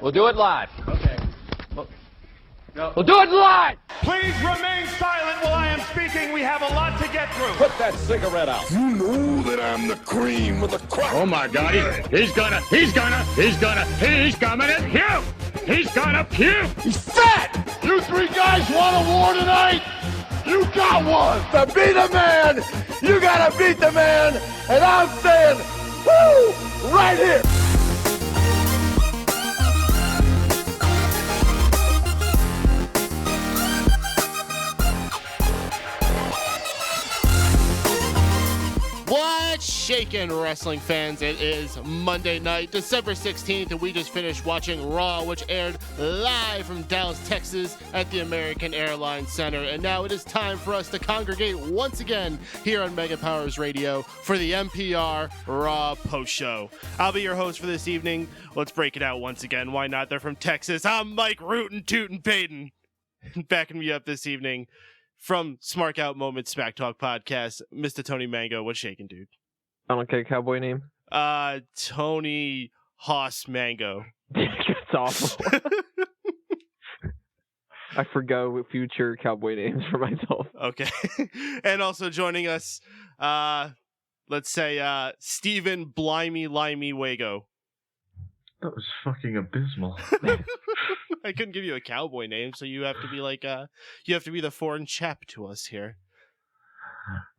We'll do it live. Okay. We'll do it live! Please remain silent while I am speaking. We have a lot to get through. Put that cigarette out. You know that I'm the cream of the crop. Oh my God, he's gonna puke! He's gonna puke! He's fat! You three guys want a war tonight? You got one! To be the man, you gotta beat the man, and I'm saying, woo, right here! What's shaking, wrestling fans? It is Monday night, December 16th, and we just finished watching Raw, which aired live from Dallas, Texas at the American Airlines Center. And now it is time for us to congregate once again here on Mega Powers Radio for the MPR Raw Post Show. I'll be your host for this evening. Let's break it out once again. Why not? They're from Texas. I'm Mike Rootin' Tootin' Paden. Backing me up this evening from Smark Out Moments Smack Talk Podcast, Mr. Tony Mango. What's shaking, dude? I don't care, cowboy name. Tony Haas Mango. That's awful. I forgot what future cowboy names for myself. Okay. And also joining us, let's say, Steven Blimey Limey Wago. That was fucking abysmal. I couldn't give you a cowboy name, so you have to be like, you have to be the foreign chap to us here.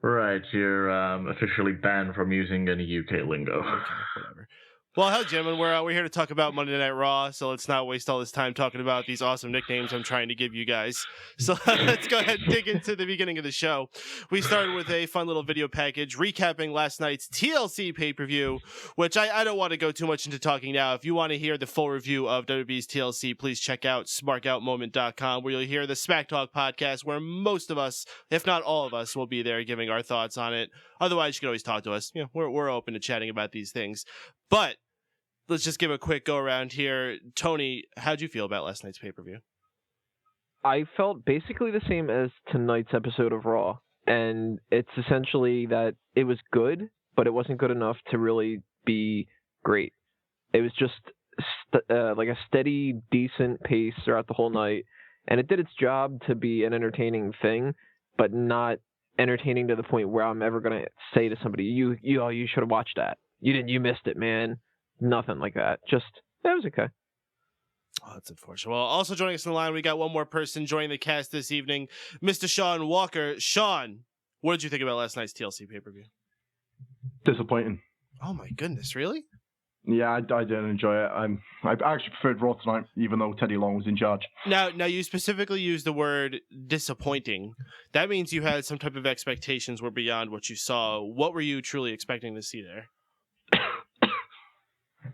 Right, you're officially banned from using any UK lingo. Okay, whatever. Well, hell, gentlemen, we're here to talk about Monday Night Raw, so let's not waste all this time talking about these awesome nicknames I'm trying to give you guys. So let's go ahead and dig into the beginning of the show. We started with a fun little video package recapping last night's TLC pay-per-view, which I don't want to go too much into talking now. If you want to hear the full review of WWE's TLC, please check out smarkoutmoment.com, where you'll hear the Smack Talk podcast, where most of us, if not all of us, will be there giving our thoughts on it. Otherwise, you can always talk to us. You know, we're open to chatting about these things. But let's just give a quick go around here. Tony, how'd you feel about last night's pay-per-view? I felt basically the same as tonight's episode of Raw, and it's essentially that it was good, but it wasn't good enough to really be great. It was just like a steady, decent pace throughout the whole night, and it did its job to be an entertaining thing, but not entertaining to the point where I'm ever going to say to somebody, you should have watched that. You missed it, man. Nothing like that. Just, that was okay. Oh, that's unfortunate. Well, also joining us on the line, we got one more person joining the cast this evening, Mr. Shawn Walker. Shawn, what did you think about last night's TLC pay-per-view? Disappointing. Oh my goodness, really? Yeah, I didn't enjoy it. I actually preferred Raw tonight, even though Teddy Long was in charge. Now you specifically used the word disappointing. That means you had some type of expectations were beyond what you saw. What were you truly expecting to see there?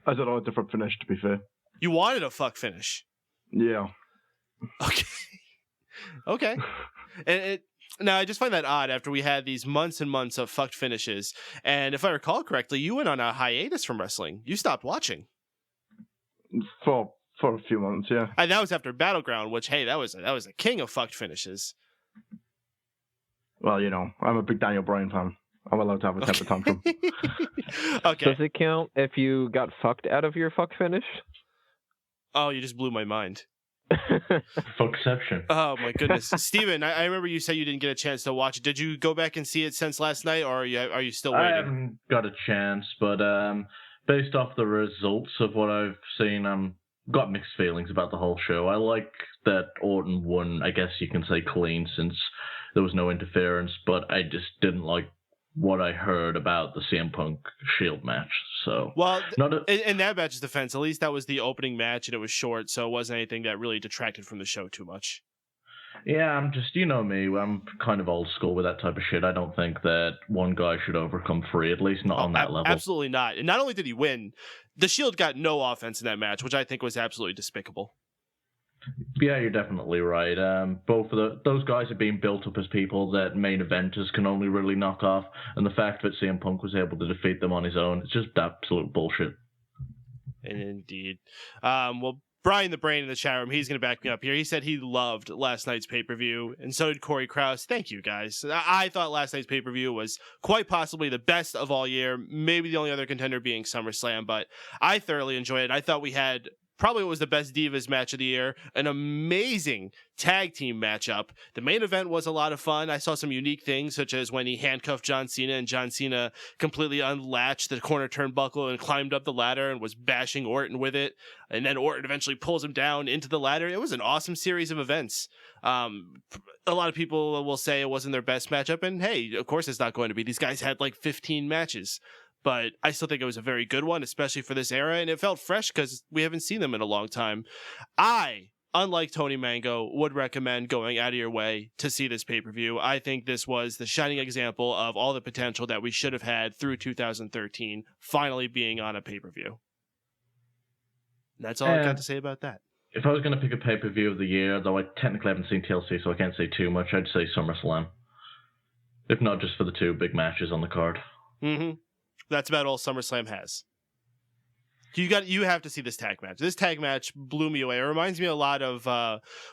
I don't know, a different finish, to be fair. You wanted a fuck finish? Yeah. Okay. Okay. And now, I just find that odd after we had these months and months of fucked finishes. And if I recall correctly, you went on a hiatus from wrestling. You stopped watching. For a few months, yeah. And that was after Battleground, which, hey, that was a king of fucked finishes. Well, you know, I'm a big Daniel Bryan fan. I'm allowed to have a temper tantrum. Okay. Does it count if you got fucked out of your fuck finish? Oh, you just blew my mind. Fuckception. Oh, my goodness. Steven, I remember you said you didn't get a chance to watch it. Did you go back and see it since last night, or are you still waiting? I haven't got a chance, but based off the results of what I've seen, got mixed feelings about the whole show. I like that Orton won, I guess you can say clean, since there was no interference, but I just didn't like what I heard about the CM Punk Shield match. So, well, in that match's defense, at least that was the opening match and it was short, so it wasn't anything that really detracted from the show too much. Yeah, I'm just, you know me, I'm kind of old school with that type of shit. I don't think that one guy should overcome three, at least not on that level. Absolutely not. And not only did he win, the Shield got no offense in that match, which I think was absolutely despicable. Yeah, you're definitely right. Both of those guys are being built up as people that main eventers can only really knock off, and the fact that CM Punk was able to defeat them on his own, it's just absolute bullshit. Indeed. Well, Brian the Brain in the chat room, he's going to back me up here. He said he loved last night's pay-per-view, and so did Corey Krause. Thank you, guys. I thought last night's pay-per-view was quite possibly the best of all year, maybe the only other contender being SummerSlam, but I thoroughly enjoyed it. I thought we had probably what was the best Divas match of the year, an amazing tag team matchup. The main event was a lot of fun. I saw some unique things, such as when he handcuffed John Cena and John Cena completely unlatched the corner turnbuckle and climbed up the ladder and was bashing Orton with it. And then Orton eventually pulls him down into the ladder. It was an awesome series of events. A lot of people will say it wasn't their best matchup, and hey, of course it's not going to be. These guys had like 15 matches, but I still think it was a very good one, especially for this era, and it felt fresh because we haven't seen them in a long time. I, unlike Tony Mango, would recommend going out of your way to see this pay-per-view. I think this was the shining example of all the potential that we should have had through 2013 finally being on a pay-per-view. That's all I got to say about that. If I was going to pick a pay-per-view of the year, though I technically haven't seen TLC, so I can't say too much, I'd say SummerSlam. If not just for the two big matches on the card. Mm-hmm. That's about all SummerSlam has. You have to see this tag match. This tag match blew me away. It reminds me a lot of,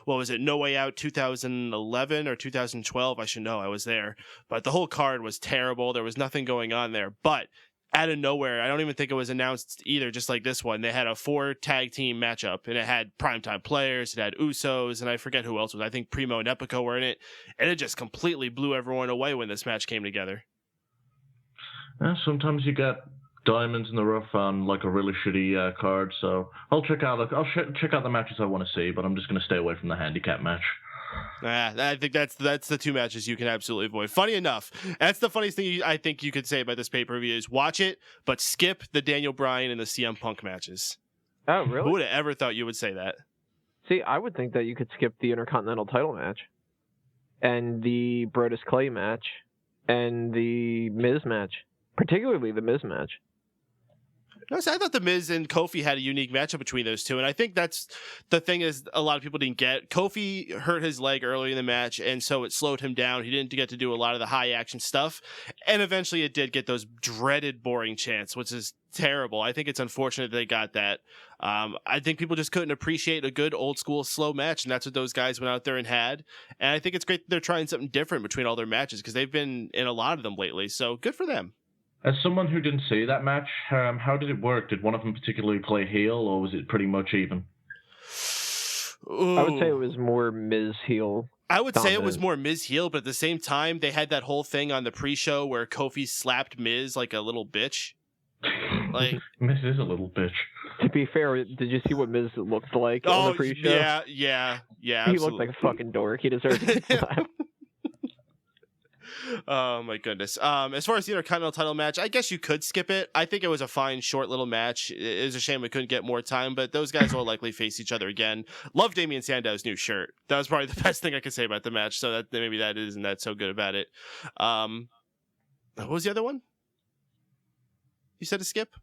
what was it, No Way Out 2011 or 2012? I should know. I was there. But the whole card was terrible. There was nothing going on there. But out of nowhere, I don't even think it was announced either, just like this one. They had a 4 tag team matchup, and it had primetime players, it had Usos, and I forget who else was. I think Primo and Epico were in it, and it just completely blew everyone away when this match came together. Sometimes you get diamonds in the rough on like a really shitty card, so I'll check out the matches I want to see, but I'm just going to stay away from the handicap match. I think that's the two matches you can absolutely avoid. Funny enough, that's the funniest thing I think you could say about this pay-per-view is watch it, but skip the Daniel Bryan and the CM Punk matches. Oh, really? Who would have ever thought you would say that? See, I would think that you could skip the Intercontinental title match and the Brodus Clay match and the Miz match, particularly the Miz match. No, so I thought the Miz and Kofi had a unique matchup between those two, and I think that's the thing is a lot of people didn't get. Kofi hurt his leg early in the match, and so it slowed him down. He didn't get to do a lot of the high action stuff, and eventually it did get those dreaded boring chants, which is terrible. I think it's unfortunate they got that. I think people just couldn't appreciate a good old school slow match, and that's what those guys went out there and had. And I think it's great that they're trying something different between all their matches because they've been in a lot of them lately, so good for them. As someone who didn't see that match, how did it work? Did one of them particularly play heel, or was it pretty much even? Ooh. I would say it was more Miz heel. I would say it was more Miz heel, but at the same time, they had that whole thing on the pre-show where Kofi slapped Miz like a little bitch. Like Miz is a little bitch. To be fair, did you see what Miz looked like on the pre-show? Yeah. He absolutely. looked like a fucking dork. He deserved to get slapped. Oh my goodness. As far as the Intercontinental title match, I guess you could skip it. I think it was a fine, short little match. It was a shame we couldn't get more time, but those guys will likely face each other again. Love Damian Sandow's new shirt. That was probably the best thing I could say about the match, so that maybe that isn't that so good about it. What was the other one? You said to skip?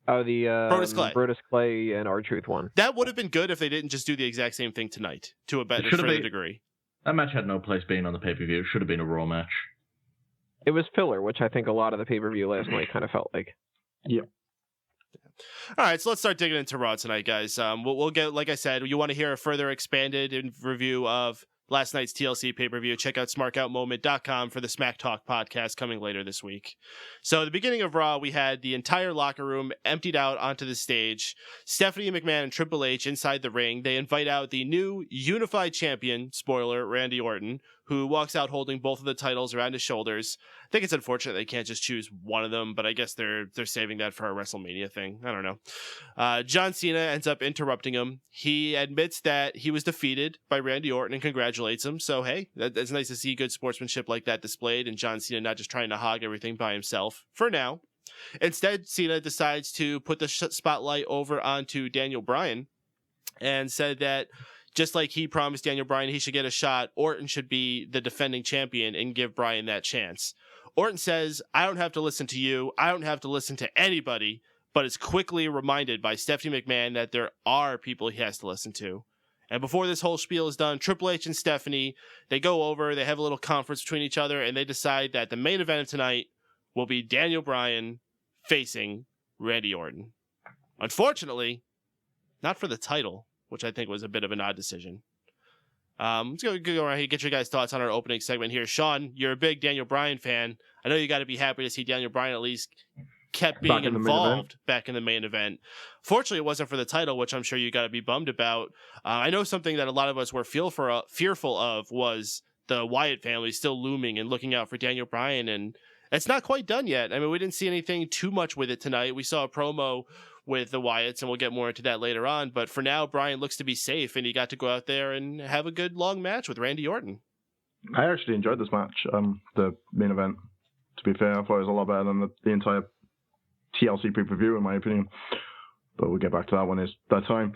Oh, the Brodus Clay and R-Truth one. That would have been good if they didn't just do the exact same thing tonight to a better further degree. That match had no place being on the pay-per-view. It should have been a Raw match. It was filler, which I think a lot of the pay-per-view last night kind of felt like. Yeah. All right, so let's start digging into Raw tonight, guys. We'll get, like I said, you want to hear a further expanded review of last night's TLC pay-per-view, check out smarkoutmoment.com for the Smack Talk podcast coming later this week. So at the beginning of Raw, we had the entire locker room emptied out onto the stage. Stephanie McMahon and Triple H inside the ring. They invite out the new unified champion, spoiler, Randy Orton, who walks out holding both of the titles around his shoulders. I think it's unfortunate they can't just choose one of them, but I guess they're saving that for a WrestleMania thing. I don't know. John Cena ends up interrupting him. He admits that he was defeated by Randy Orton and congratulates him. So, hey, that's nice to see good sportsmanship like that displayed, and John Cena not just trying to hog everything by himself for now. Instead, Cena decides to put the spotlight over onto Daniel Bryan and said that just like he promised Daniel Bryan he should get a shot, Orton should be the defending champion and give Bryan that chance. Orton says, I don't have to listen to you. I don't have to listen to anybody, but is quickly reminded by Stephanie McMahon that there are people he has to listen to. And before this whole spiel is done, Triple H and Stephanie, they go over, they have a little conference between each other, and they decide that the main event of tonight will be Daniel Bryan facing Randy Orton. Unfortunately, not for the title, which I think was a bit of an odd decision. Let's go around here, get your guys' thoughts on our opening segment here. Shaun, you're a big Daniel Bryan fan. I know you got to be happy to see Daniel Bryan at least kept being Back in the main event. involved back in the main event. Fortunately, it wasn't for the title, which I'm sure you got to be bummed about. I know something that a lot of us were fearful of was the Wyatt family still looming and looking out for Daniel Bryan, and it's not quite done yet. I mean, we didn't see anything too much with it tonight. We saw a promo with the Wyatts, and we'll get more into that later on. But for now, Bryan looks to be safe, and he got to go out there and have a good long match with Randy Orton. I actually enjoyed this match, the main event. To be fair, I thought it was a lot better than the entire TLC pay-per-view, in my opinion. But we'll get back to that when it's that time.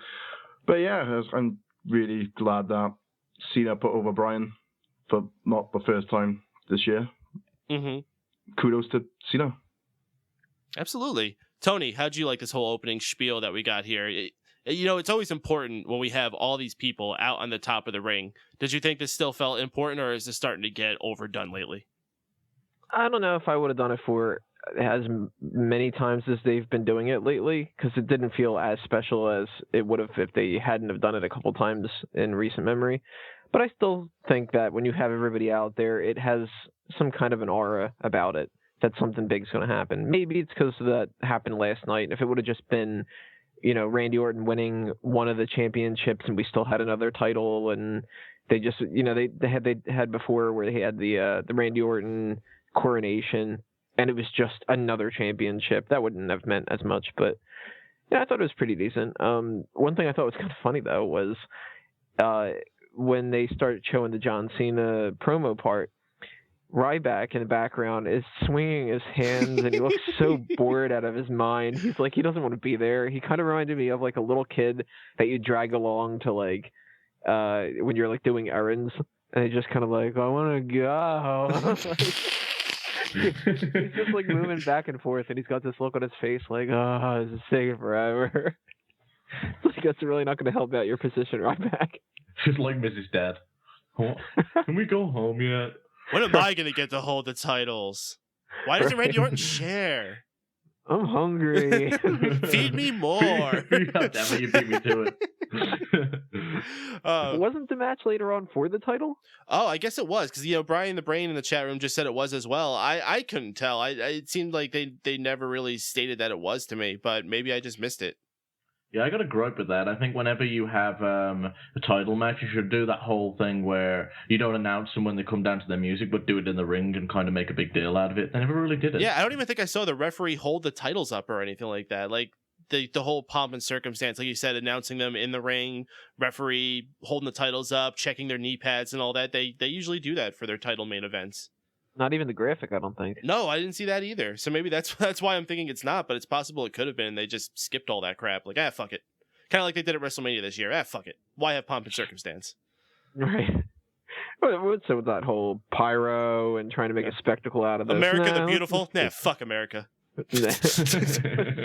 But yeah, I'm really glad that Cena put over Bryan for not the first time this year. Mm-hmm. Kudos to Cena. Absolutely. Tony, how'd you like this whole opening spiel that we got here? It's always important when we have all these people out on the top of the ring. Did you think this still felt important, or is this starting to get overdone lately? I don't know if I would have done it for as many times as they've been doing it lately, because it didn't feel as special as it would have if they hadn't have done it a couple times in recent memory. But I still think that when you have everybody out there, it has some kind of an aura about it that something big's going to happen. Maybe it's because that happened last night. If it would have just been, Randy Orton winning one of the championships and we still had another title, and they just, they had before where they had the Randy Orton coronation and it was just another championship, that wouldn't have meant as much. But yeah, I thought it was pretty decent. One thing I thought was kind of funny though was when they started showing the John Cena promo part, Ryback in the background is swinging his hands and he looks so bored out of his mind. He's like, he doesn't want to be there. He kind of reminded me of like a little kid that you drag along to like when you're like doing errands, and he just kind of like, I want to go. He's just like moving back and forth, and he's got this look on his face like, oh, this is taking forever. Like, that's really not going to help out your position, Ryback. Just like Mrs. Dad. Can we go home yet? When am I going to get to hold the titles? Why doesn't Randy Orton share? I'm hungry. Feed me more. God damn it, you beat me to it. Wasn't the match later on for the title? Oh, I guess it was, because Brian the Brain in the chat room just said it was as well. I couldn't tell. It seemed like they never really stated that it was to me, but maybe I just missed it. Yeah, I got a gripe with that. I think whenever you have a title match, you should do that whole thing where you don't announce them when they come down to their music, but do it in the ring and kind of make a big deal out of it. They never really did it. Yeah, I don't even think I saw the referee hold the titles up or anything like that. Like, the whole pomp and circumstance, like you said, announcing them in the ring, referee holding the titles up, checking their knee pads and all that. They usually do that for their title main events. Not even the graphic, I don't think. No, I didn't see that either. So maybe that's why I'm thinking it's not, but it's possible it could have been. They just skipped all that crap. Like, fuck it. Kind of like they did at WrestleMania this year. Fuck it. Why have pomp and circumstance? Right. What's with that whole pyro and trying to make a spectacle out of this? America the Beautiful? Fuck America.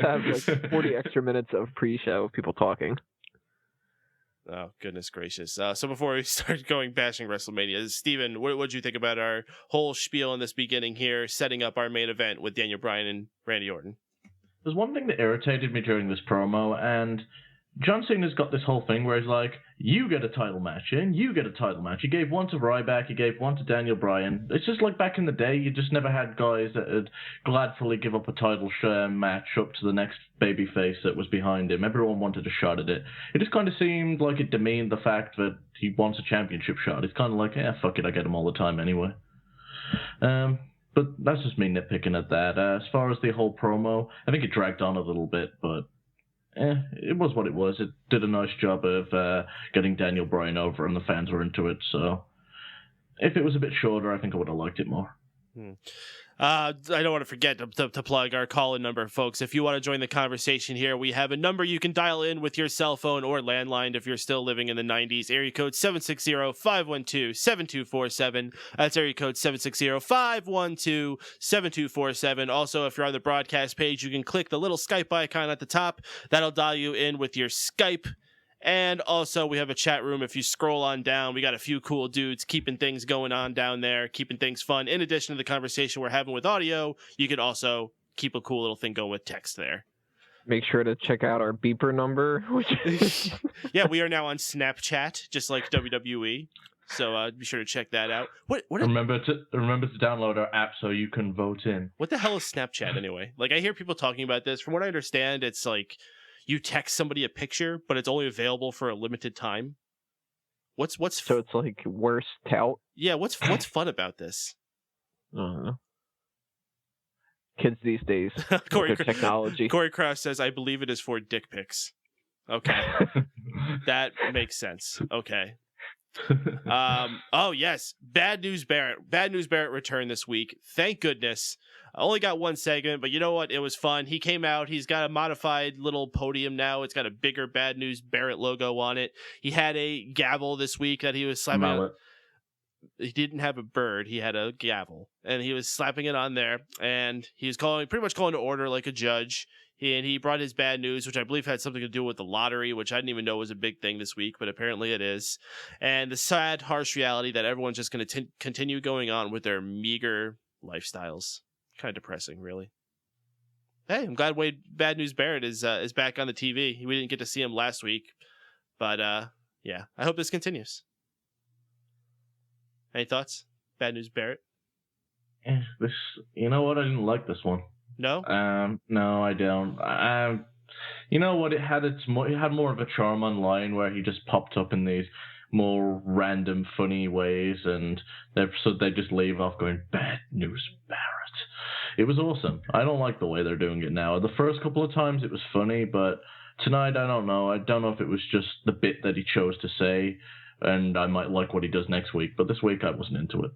Have like 40 extra minutes of pre-show of people talking. Oh, goodness gracious. So before we start bashing WrestleMania, Steven, what did you think about our whole spiel in this beginning here, setting up our main event with Daniel Bryan and Randy Orton? There's one thing that irritated me during this promo, and John Cena's got this whole thing where he's like, you get a title match and you get a title match. He gave one to Ryback, he gave one to Daniel Bryan. It's just like back in the day, you just never had guys that would gladfully give up a title match up to the next babyface that was behind him. Everyone wanted a shot at it. It just kind of seemed like it demeaned the fact that he wants a championship shot. It's kind of like, fuck it, I get him all the time anyway. But that's just me nitpicking at that. As far as the whole promo, I think it dragged on a little bit, but it was what it was. It did a nice job of getting Daniel Bryan over, and the fans were into it. So if it was a bit shorter, I think I would have liked it more. I don't want to forget to plug our call-in number, folks. If you want to join the conversation here, we have a number you can dial in with your cell phone or landline if you're still living in the 90s. Area code 760-512-7247. That's area code 760-512-7247. Also, if you're on the broadcast page, you can click the little Skype icon at the top. That'll dial you in with your Skype. And also, we have a chat room. If you scroll on down, we got a few cool dudes keeping things going on down there, keeping things fun. In addition to the conversation we're having with audio, you could also keep a cool little thing going with text there. Make sure to check out our beeper number. Yeah, we are now on Snapchat, just like WWE. So be sure to check that out. What remember to download our app so you can vote in. What the hell is Snapchat anyway? Like, I hear people talking about this. From what I understand, it's like you text somebody a picture, but it's only available for a limited time. So it's like worse tout? Yeah, what's fun about this? I don't know. Kids these days, Corey technology. Corey Krause says, I believe it is for dick pics. Okay. That makes sense. Okay. Oh yes, Bad News Barrett. Bad News Barrett returned this week. Thank goodness. I only got one segment, but you know what? It was fun. He came out. He's got a modified little podium now. It's got a bigger Bad News Barrett logo on it. He had a gavel this week that he was slapping. He didn't have a bird. He had a gavel, and he was slapping it on there. And he was pretty much calling to order like a judge. He brought his bad news, which I believe had something to do with the lottery, which I didn't even know was a big thing this week, but apparently it is. And the sad, harsh reality that everyone's just going to continue going on with their meager lifestyles. Kind of depressing, really. Hey, I'm glad Bad News Barrett is back on the TV. We didn't get to see him last week, but yeah, I hope this continues. Any thoughts? Bad News Barrett? You know what? I didn't like this one. No? No, I don't. You know what? It had more of a charm online where he just popped up in these more random, funny ways, and they just leave off going, Bad News Barrett. It was awesome. I don't like the way they're doing it now. The first couple of times it was funny, but tonight I don't know. I don't know if it was just the bit that he chose to say, and I might like what he does next week, but this week I wasn't into it.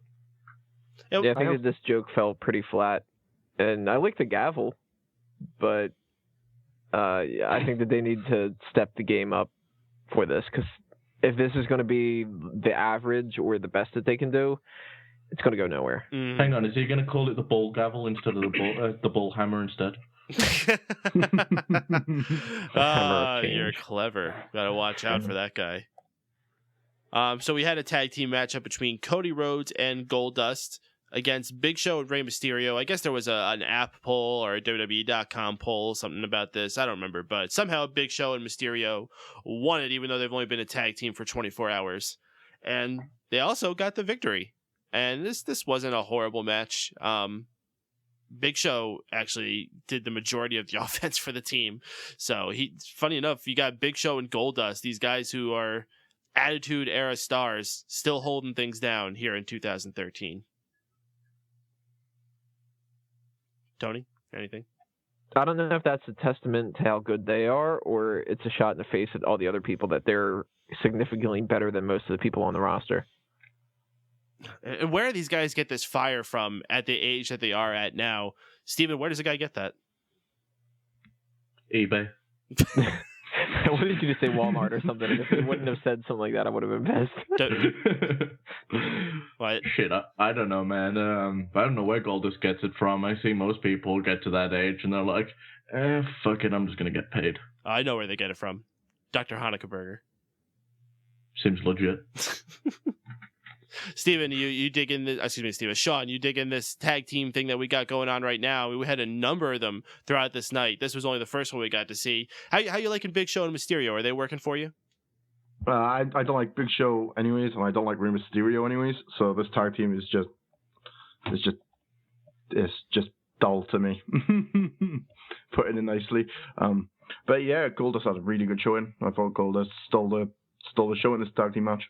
Yeah, I think that this joke fell pretty flat, and I like the gavel, but I think that they need to step the game up for this, because if this is going to be the average or the best that they can do, it's going to go nowhere. Hang on, is he going to call it the bull gavel instead of the bull hammer instead? You're clever. Gotta watch out for that guy. So we had a tag team matchup between Cody Rhodes and Goldust against Big Show and Rey Mysterio. I guess there was an app poll or a WWE.com poll, something about this. I don't remember, but somehow Big Show and Mysterio won it, even though they've only been a tag team for 24 hours. And they also got the victory. And this wasn't a horrible match. Big Show actually did the majority of the offense for the team. So funny enough, you got Big Show and Goldust, these guys who are Attitude Era stars, still holding things down here in 2013. Tony, anything? I don't know if that's a testament to how good they are, or it's a shot in the face at all the other people that they're significantly better than most of the people on the roster. And where do these guys get this fire from at the age that they are at now? Steven, where does a guy get that? eBay. I wanted you to say Walmart or something. If you wouldn't have said something like that, I would have been pissed. What? Shit, I don't know, man. I don't know where Goldust gets it from. I see most people get to that age and they're like, fuck it, I'm just going to get paid. I know where they get it from. Dr. Hanukkah Burger. Seems legit. Steven, you dig in this, excuse me, Steven, Shaun, you dig in this tag team thing that we got going on right now. We had a number of them throughout this night. This was only the first one we got to see. How you liking Big Show and Mysterio? Are they working for you? I don't like Big Show anyways, and I don't like Rey Mysterio anyways. So this tag team is just dull to me. Putting it nicely. But yeah, Goldust had a really good showing. I thought Goldust stole the show in this tag team match.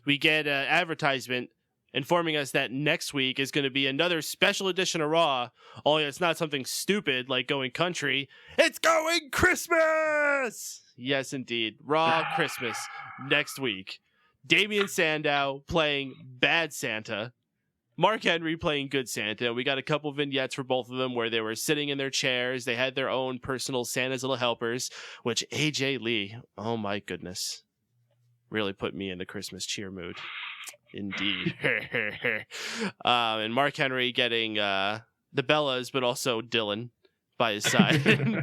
We get an advertisement informing us that next week is going to be another special edition of Raw, only it's not something stupid like going country. It's going Christmas! Yes, indeed. Raw Christmas next week. Damian Sandow playing Bad Santa. Mark Henry playing Good Santa. We got a couple vignettes for both of them where they were sitting in their chairs. They had their own personal Santa's Little Helpers, which AJ Lee, oh my goodness, really put me in the Christmas cheer mood. Indeed. And Mark Henry getting the Bellas, but also Dylan by his side. I'm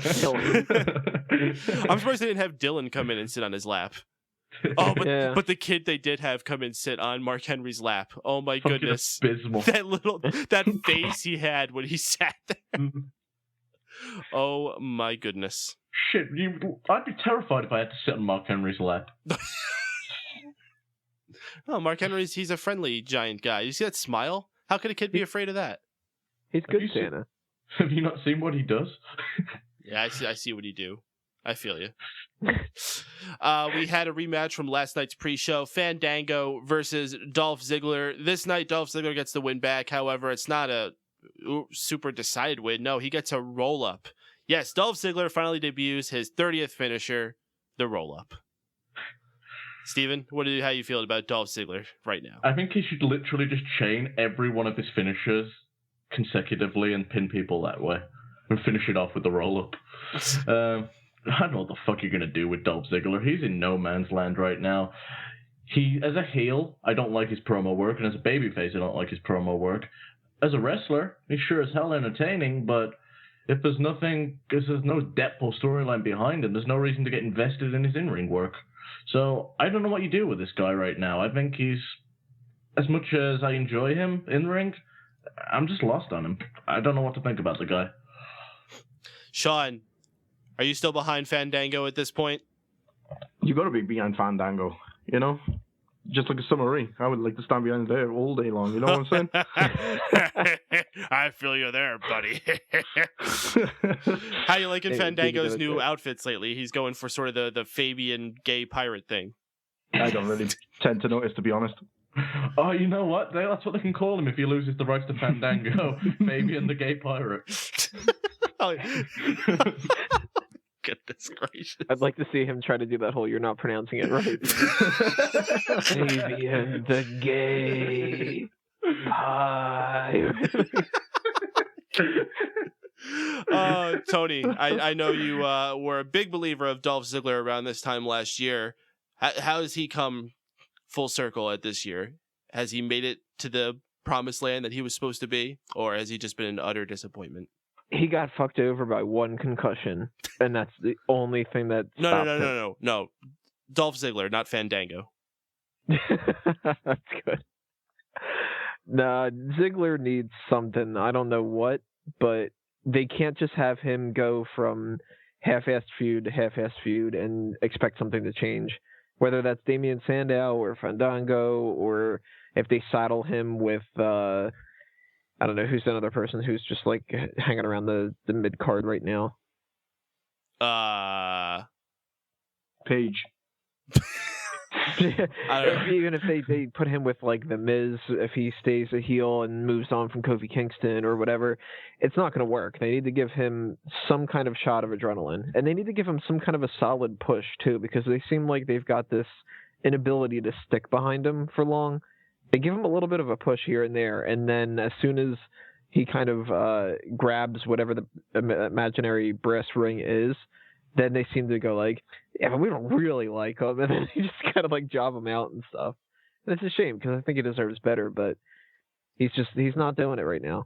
surprised they didn't have Dylan come in and sit on his lap. Oh, but the kid they did have come and sit on Mark Henry's lap. Oh my goodness. Abysmal. That face he had when he sat there. Oh my goodness. Shit, I'd be terrified if I had to sit on Mark Henry's lap. Oh, Mark Henry's, he's a friendly giant guy. You see that smile? How could a kid be afraid of that? He's good, Santa. Have you not seen what he does? Yeah, I see what he do. I feel you. We had a rematch from last night's pre-show, Fandango versus Dolph Ziggler. This night, Dolph Ziggler gets the win back. However, it's not a super decided win. No, he gets a roll-up. Yes, Dolph Ziggler finally debuts his 30th finisher, the roll-up. Steven, how you feel about Dolph Ziggler right now? I think he should literally just chain every one of his finishers consecutively and pin people that way and finish it off with the roll-up. I don't know what the fuck you're going to do with Dolph Ziggler. He's in no man's land right now. As a heel, I don't like his promo work, and as a babyface, I don't like his promo work. As a wrestler, he's sure as hell entertaining, but if there's no depth or storyline behind him, there's no reason to get invested in his in-ring work. So I don't know what you do with this guy right now. I think he's, as much as I enjoy him in the ring, I'm just lost on him. I don't know what to think about the guy. Shaun, are you still behind Fandango at this point? You got to be behind Fandango, you know? Just like a submarine. I would like to stand behind there all day long, you know what I'm saying? I feel you there, buddy. How you liking Fandango's new outfits lately? He's going for sort of the Fabian gay pirate thing. I don't really tend to notice, to be honest. Oh, you know what? That's what they can call him if he loses the rights to Fandango. Fabian the gay pirate. Oh, goodness gracious. I'd like to see him try to do that whole "you're not pronouncing it right." Fabian the gay pirate. Tony, I know you were a big believer of Dolph Ziggler around this time last year. How has he come full circle at this year? Has he made it to the promised land that he was supposed to be, or has he just been an utter disappointment? He got fucked over by one concussion, and that's the only thing that stopped him. No. Dolph Ziggler, not Fandango. That's good. Nah, Ziggler needs something. I don't know what, but they can't just have him go from half-assed feud to half-assed feud and expect something to change. Whether that's Damian Sandow or Fandango, or if they saddle him with I don't know, who's another person who's just like hanging around the mid-card right now? Paige. Even if they put him with like The Miz, if he stays a heel and moves on from Kofi Kingston or whatever, it's not going to work. They need to give him some kind of shot of adrenaline, and they need to give him some kind of a solid push too, because they seem like they've got this inability to stick behind him for long. They give him a little bit of a push here and there, and then as soon as he kind of grabs whatever the imaginary brass ring is, then they seem to go like, yeah, but we don't really like him, and then they just kind of like job him out and stuff. And it's a shame, because I think he deserves better, but he's not doing it right now.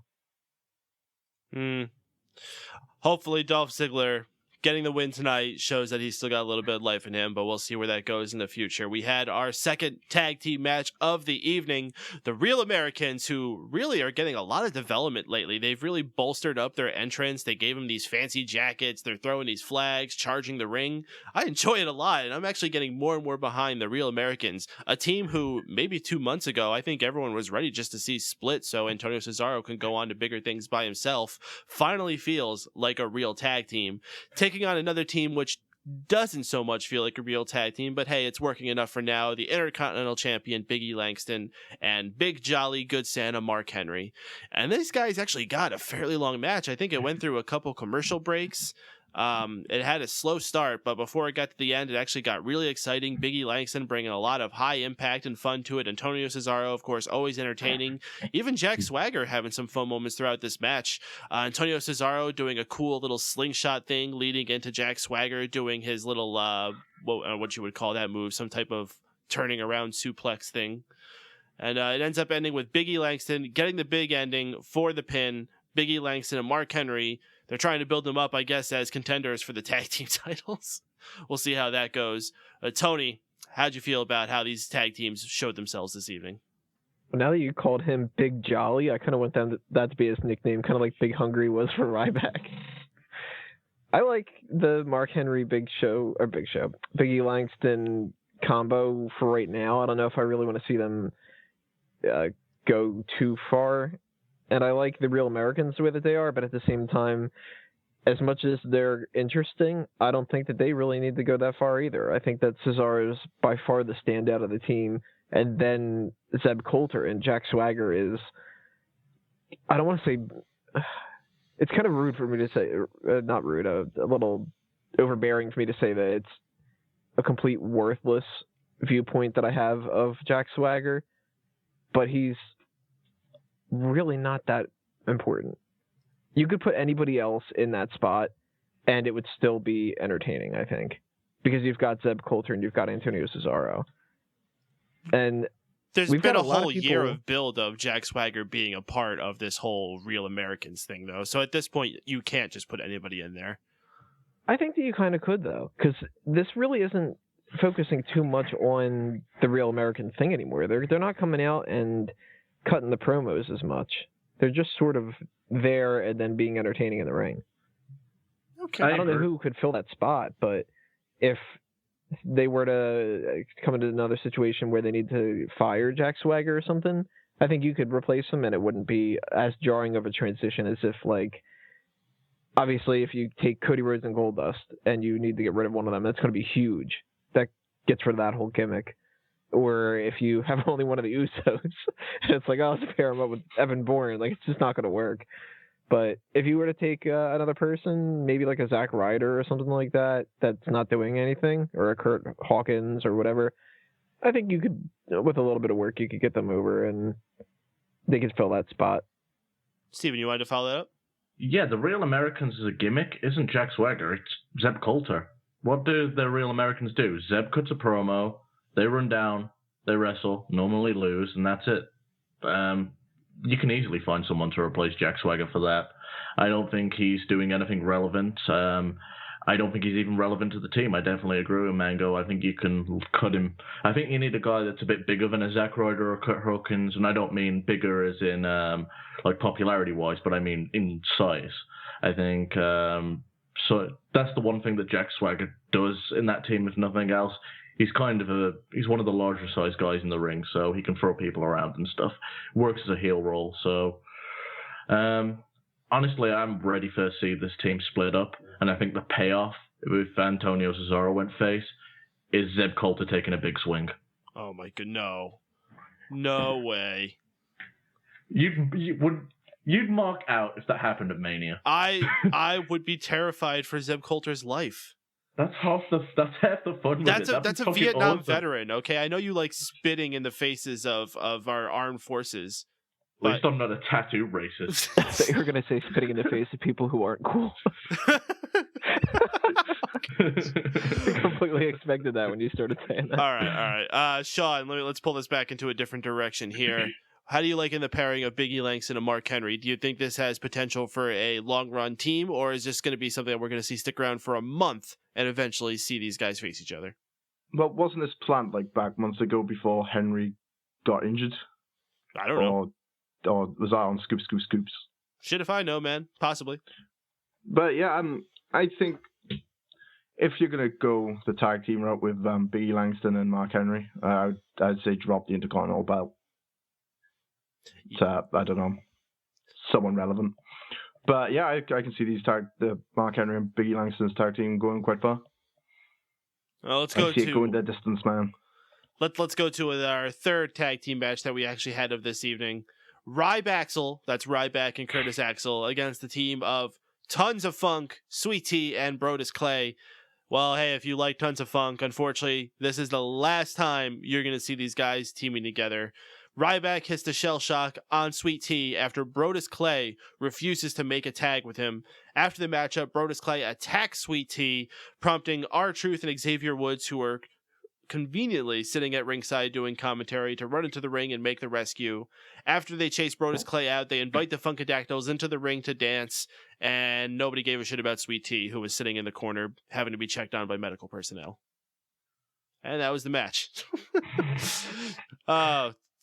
Hopefully Dolph Ziggler getting the win tonight shows that he's still got a little bit of life in him, but we'll see where that goes in the future. We had our second tag team match of the evening. The Real Americans, who really are getting a lot of development lately. They've really bolstered up their entrance. They gave them these fancy jackets. They're throwing these flags, charging the ring. I enjoy it a lot, and I'm actually getting more and more behind the Real Americans, a team who maybe 2 months ago, I think everyone was ready just to see split so Antonio Cesaro can go on to bigger things by himself. Finally feels like a real tag team. Taking on another team which doesn't so much feel like a real tag team, but hey, it's working enough for now. The Intercontinental Champion, Big E Langston, and Big Jolly Good Santa, Mark Henry. And these guys actually got a fairly long match. I think it went through a couple commercial breaks. It had a slow start, but before it got to the end, it actually got really exciting. Big E Langston bringing a lot of high impact and fun to it. Antonio Cesaro, of course, always entertaining. Even Jack Swagger having some fun moments throughout this match. Antonio Cesaro doing a cool little slingshot thing leading into Jack Swagger doing his little, what you would call that move, some type of turning around suplex thing. And it ends up ending with Big E Langston getting the big ending for the pin. Big E Langston and Mark Henry, they're trying to build them up, I guess, as contenders for the tag team titles. We'll see how that goes. Tony, how'd you feel about how these tag teams showed themselves this evening? Well, now that you called him Big Jolly, I kind of want that to be his nickname, kind of like Big Hungry was for Ryback. I like the Mark Henry Big E Langston combo for right now. I don't know if I really want to see them go too far. And I like the Real Americans the way that they are, but at the same time, as much as they're interesting, I don't think that they really need to go that far either. I think that Cesaro is by far the standout of the team, and then Zeb Coulter and Jack Swagger is, I don't want to say, it's kind of rude for me to say, not rude, a little overbearing for me to say that it's a complete worthless viewpoint that I have of Jack Swagger, but he's really not that important. You could put anybody else in that spot and it would still be entertaining, I think, because you've got Zeb Coulter and you've got Antonio Cesaro. And there's been a whole year of build of Jack Swagger being a part of this whole Real Americans thing, though. So at this point, you can't just put anybody in there. I think that you kind of could, though, because this really isn't focusing too much on the Real American thing anymore. They're not coming out and cutting the promos as much. They're just sort of there and then being entertaining in the ring. Okay. I don't know who could fill that spot, but if they were to come into another situation where they need to fire Jack Swagger or something, I think you could replace him and it wouldn't be as jarring of a transition as if, like, obviously if you take Cody Rhodes and Goldust and you need to get rid of one of them, that's going to be huge. That gets rid of that whole gimmick. Or if you have only one of the Usos, it's like, oh, let's pair him up with Evan Bourne. Like, it's just not going to work. But if you were to take another person, maybe like a Zack Ryder or something like that, that's not doing anything, or a Kurt Hawkins or whatever, I think you could, with a little bit of work, you could get them over and they could fill that spot. Steven, you wanted to follow that up? Yeah, the Real Americans as a gimmick isn't Jack Swagger, it's Zeb Coulter. What do the Real Americans do? Zeb cuts a promo, they run down, they wrestle, normally lose, and that's it. You can easily find someone to replace Jack Swagger for that. I don't think he's doing anything relevant. I don't think he's even relevant to the team. I definitely agree with Mango. I think you can cut him. I think you need a guy that's a bit bigger than a Zack Ryder or Kurt Hawkins, and I don't mean bigger as in like popularity-wise, but I mean in size. I think so. That's the one thing that Jack Swagger does in that team, if nothing else. He's he's one of the larger sized guys in the ring, so he can throw people around and stuff. Works as a heel role. So, honestly, I'm ready to see this team split up, and I think the payoff if Antonio Cesaro went face is Zeb Coulter taking a big swing. Oh my god, no way. You'd mark out if that happened at Mania. I would be terrified for Zeb Coulter's life. That's half the fun. That's a Vietnam veteran, okay? I know you like spitting in the faces of our armed forces. At least I'm not a tattoo racist. I thought you were going to say spitting in the face of people who aren't cool. I completely expected that when you started saying that. All right. Shaun, let's pull this back into a different direction here. How do you like in the pairing of Biggie Langston and Mark Henry? Do you think this has potential for a long-run team, or is this going to be something that we're going to see stick around for a month and eventually see these guys face each other? Well, wasn't this planned like back months ago before Henry got injured? I don't know. Or was that on Scoops? Shit if I know, man. Possibly. But yeah, I think if you're going to go the tag team route with Biggie Langston and Mark Henry, I'd say drop the Intercontinental belt. To, I don't know, someone relevant. But yeah, I can see the Mark Henry and Biggie Langston's tag team going quite far. Well, let's go to going the distance, man. Let's go to our third tag team match that we actually had of this evening. Axel, that's Ryback and Curtis Axel, against the team of Tons of Funk, Sweet Tea, and Brodus Clay. Well, hey, if you like Tons of Funk, unfortunately, this is the last time you're going to see these guys teaming together. Ryback hits the shell shock on Sweet Tea after Brodus Clay refuses to make a tag with him. After the matchup, Brodus Clay attacks Sweet Tea, prompting R-Truth and Xavier Woods, who are conveniently sitting at ringside doing commentary, to run into the ring and make the rescue. After they chase Brodus Clay out, they invite the Funkadactyls into the ring to dance, and nobody gave a shit about Sweet Tea, who was sitting in the corner having to be checked on by medical personnel. And that was the match.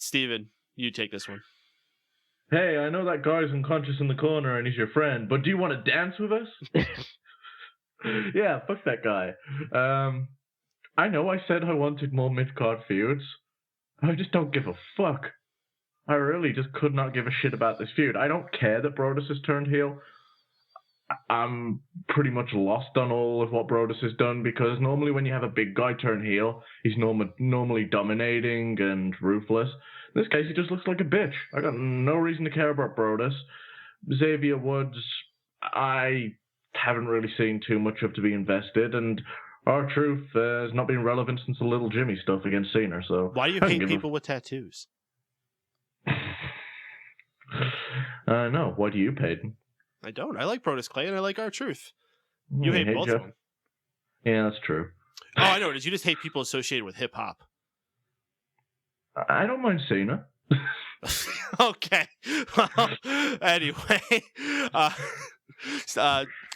Steven, you take this one. Hey, I know that guy's unconscious in the corner and he's your friend, but do you want to dance with us? Yeah, fuck that guy. I know I said I wanted more mid-card feuds. I just don't give a fuck. I really just could not give a shit about this feud. I don't care that Brodus has turned heel. I'm pretty much lost on all of what Brodus has done, because normally when you have a big guy turn heel, he's normally dominating and ruthless. In this case, he just looks like a bitch. I got no reason to care about Brodus. Xavier Woods, I haven't really seen too much of to be invested, and R-Truth has not been relevant since the Little Jimmy stuff against Cena. So why do you hate people with tattoos? No, why do you, Paden? I don't. I like Brodus Clay and I like R-Truth. You hate both of them. Yeah, that's true. Oh, I know it is. You just hate people associated with hip hop. I don't mind Cena. Okay. Well, anyway,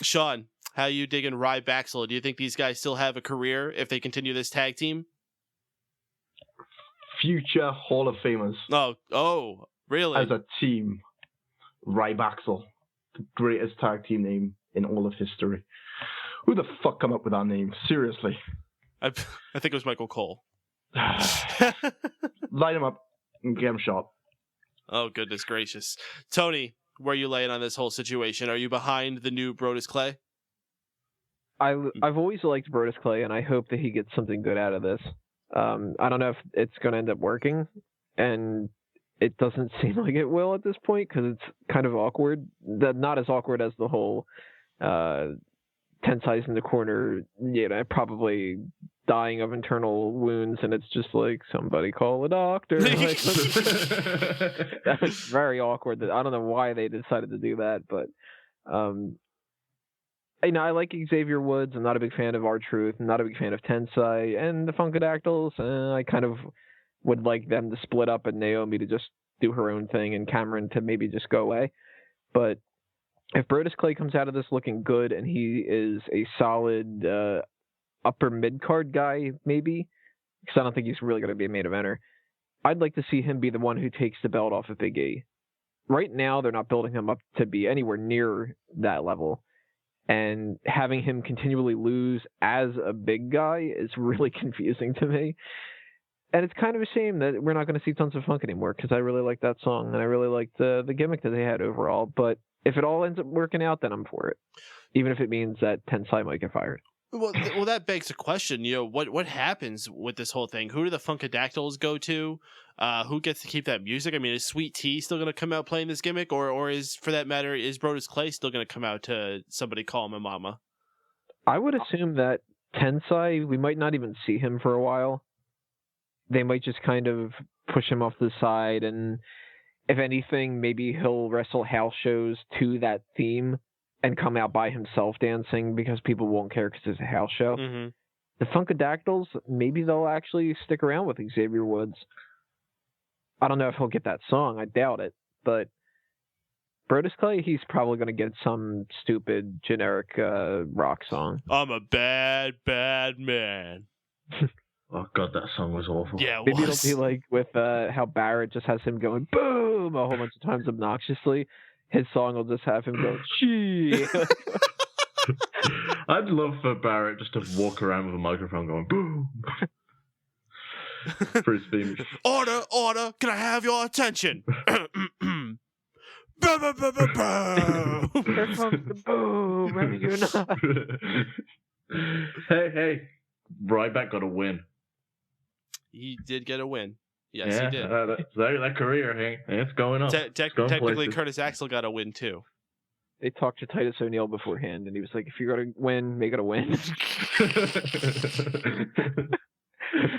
Shaun, how you digging Ryback? Axel? Do you think these guys still have a career if they continue this tag team? Future Hall of Famers. Oh, really? As a team, Ryback, the greatest tag team name in all of history. Who the fuck come up with that name? Seriously. I think it was Michael Cole. Line him up and get him shot. Oh, goodness gracious. Tony, where are you laying on this whole situation? Are you behind the new Brodus Clay? I've always liked Brodus Clay, and I hope that he gets something good out of this. I don't know if it's going to end up working, and it doesn't seem like it will at this point, because it's kind of awkward. Not as awkward as the whole Tensai's in the corner, probably dying of internal wounds, and it's just like, somebody call a doctor. Like, that was very awkward. I don't know why they decided to do that, but I like Xavier Woods. I'm not a big fan of R-Truth. I'm not a big fan of Tensai and the Funkadactyls. I kind of would like them to split up and Naomi to just do her own thing and Cameron to maybe just go away. But if Brodus Clay comes out of this looking good and he is a solid upper mid-card guy, maybe, because I don't think he's really going to be a main eventer, I'd like to see him be the one who takes the belt off of Big E. Right now, they're not building him up to be anywhere near that level. And having him continually lose as a big guy is really confusing to me. And it's kind of a shame that we're not going to see Tons of Funk anymore, because I really like that song, and I really like the gimmick that they had overall. But if it all ends up working out, then I'm for it, even if it means that Tensai might get fired. Well, that begs the question, what happens with this whole thing? Who do the Funkadactyls go to? Who gets to keep that music? I mean, is Sweet Tea still going to come out playing this gimmick? Or is, for that matter, is Brodus Clay still going to come out to Somebody Call Him a Mama? I would assume that Tensai, we might not even see him for a while. They might just kind of push him off to the side, and if anything, maybe he'll wrestle house shows to that theme and come out by himself dancing, because people won't care because it's a house show. Mm-hmm. The Funkadactyls, maybe they'll actually stick around with Xavier Woods. I don't know if he'll get that song. I doubt it. But Brodus Clay, he's probably going to get some stupid, generic rock song. I'm a bad, bad man. Oh, God, that song was awful. Yeah, it Maybe was. it'll be like with how Barrett just has him going boom a whole bunch of times obnoxiously. His song will just have him go, gee. I'd love for Barrett just to walk around with a microphone going boom. For his theme. Order, can I have your attention? Boom, boom, boom, boom, boom. Here comes the boom, ready or not. Hey, Ryback got a win. He did get a win. Yes, yeah, he did. That career, hey, it's going up. Technically, places. Curtis Axel got a win, too. They talked to Titus O'Neil beforehand, and he was like, if you're going to win, make it a win.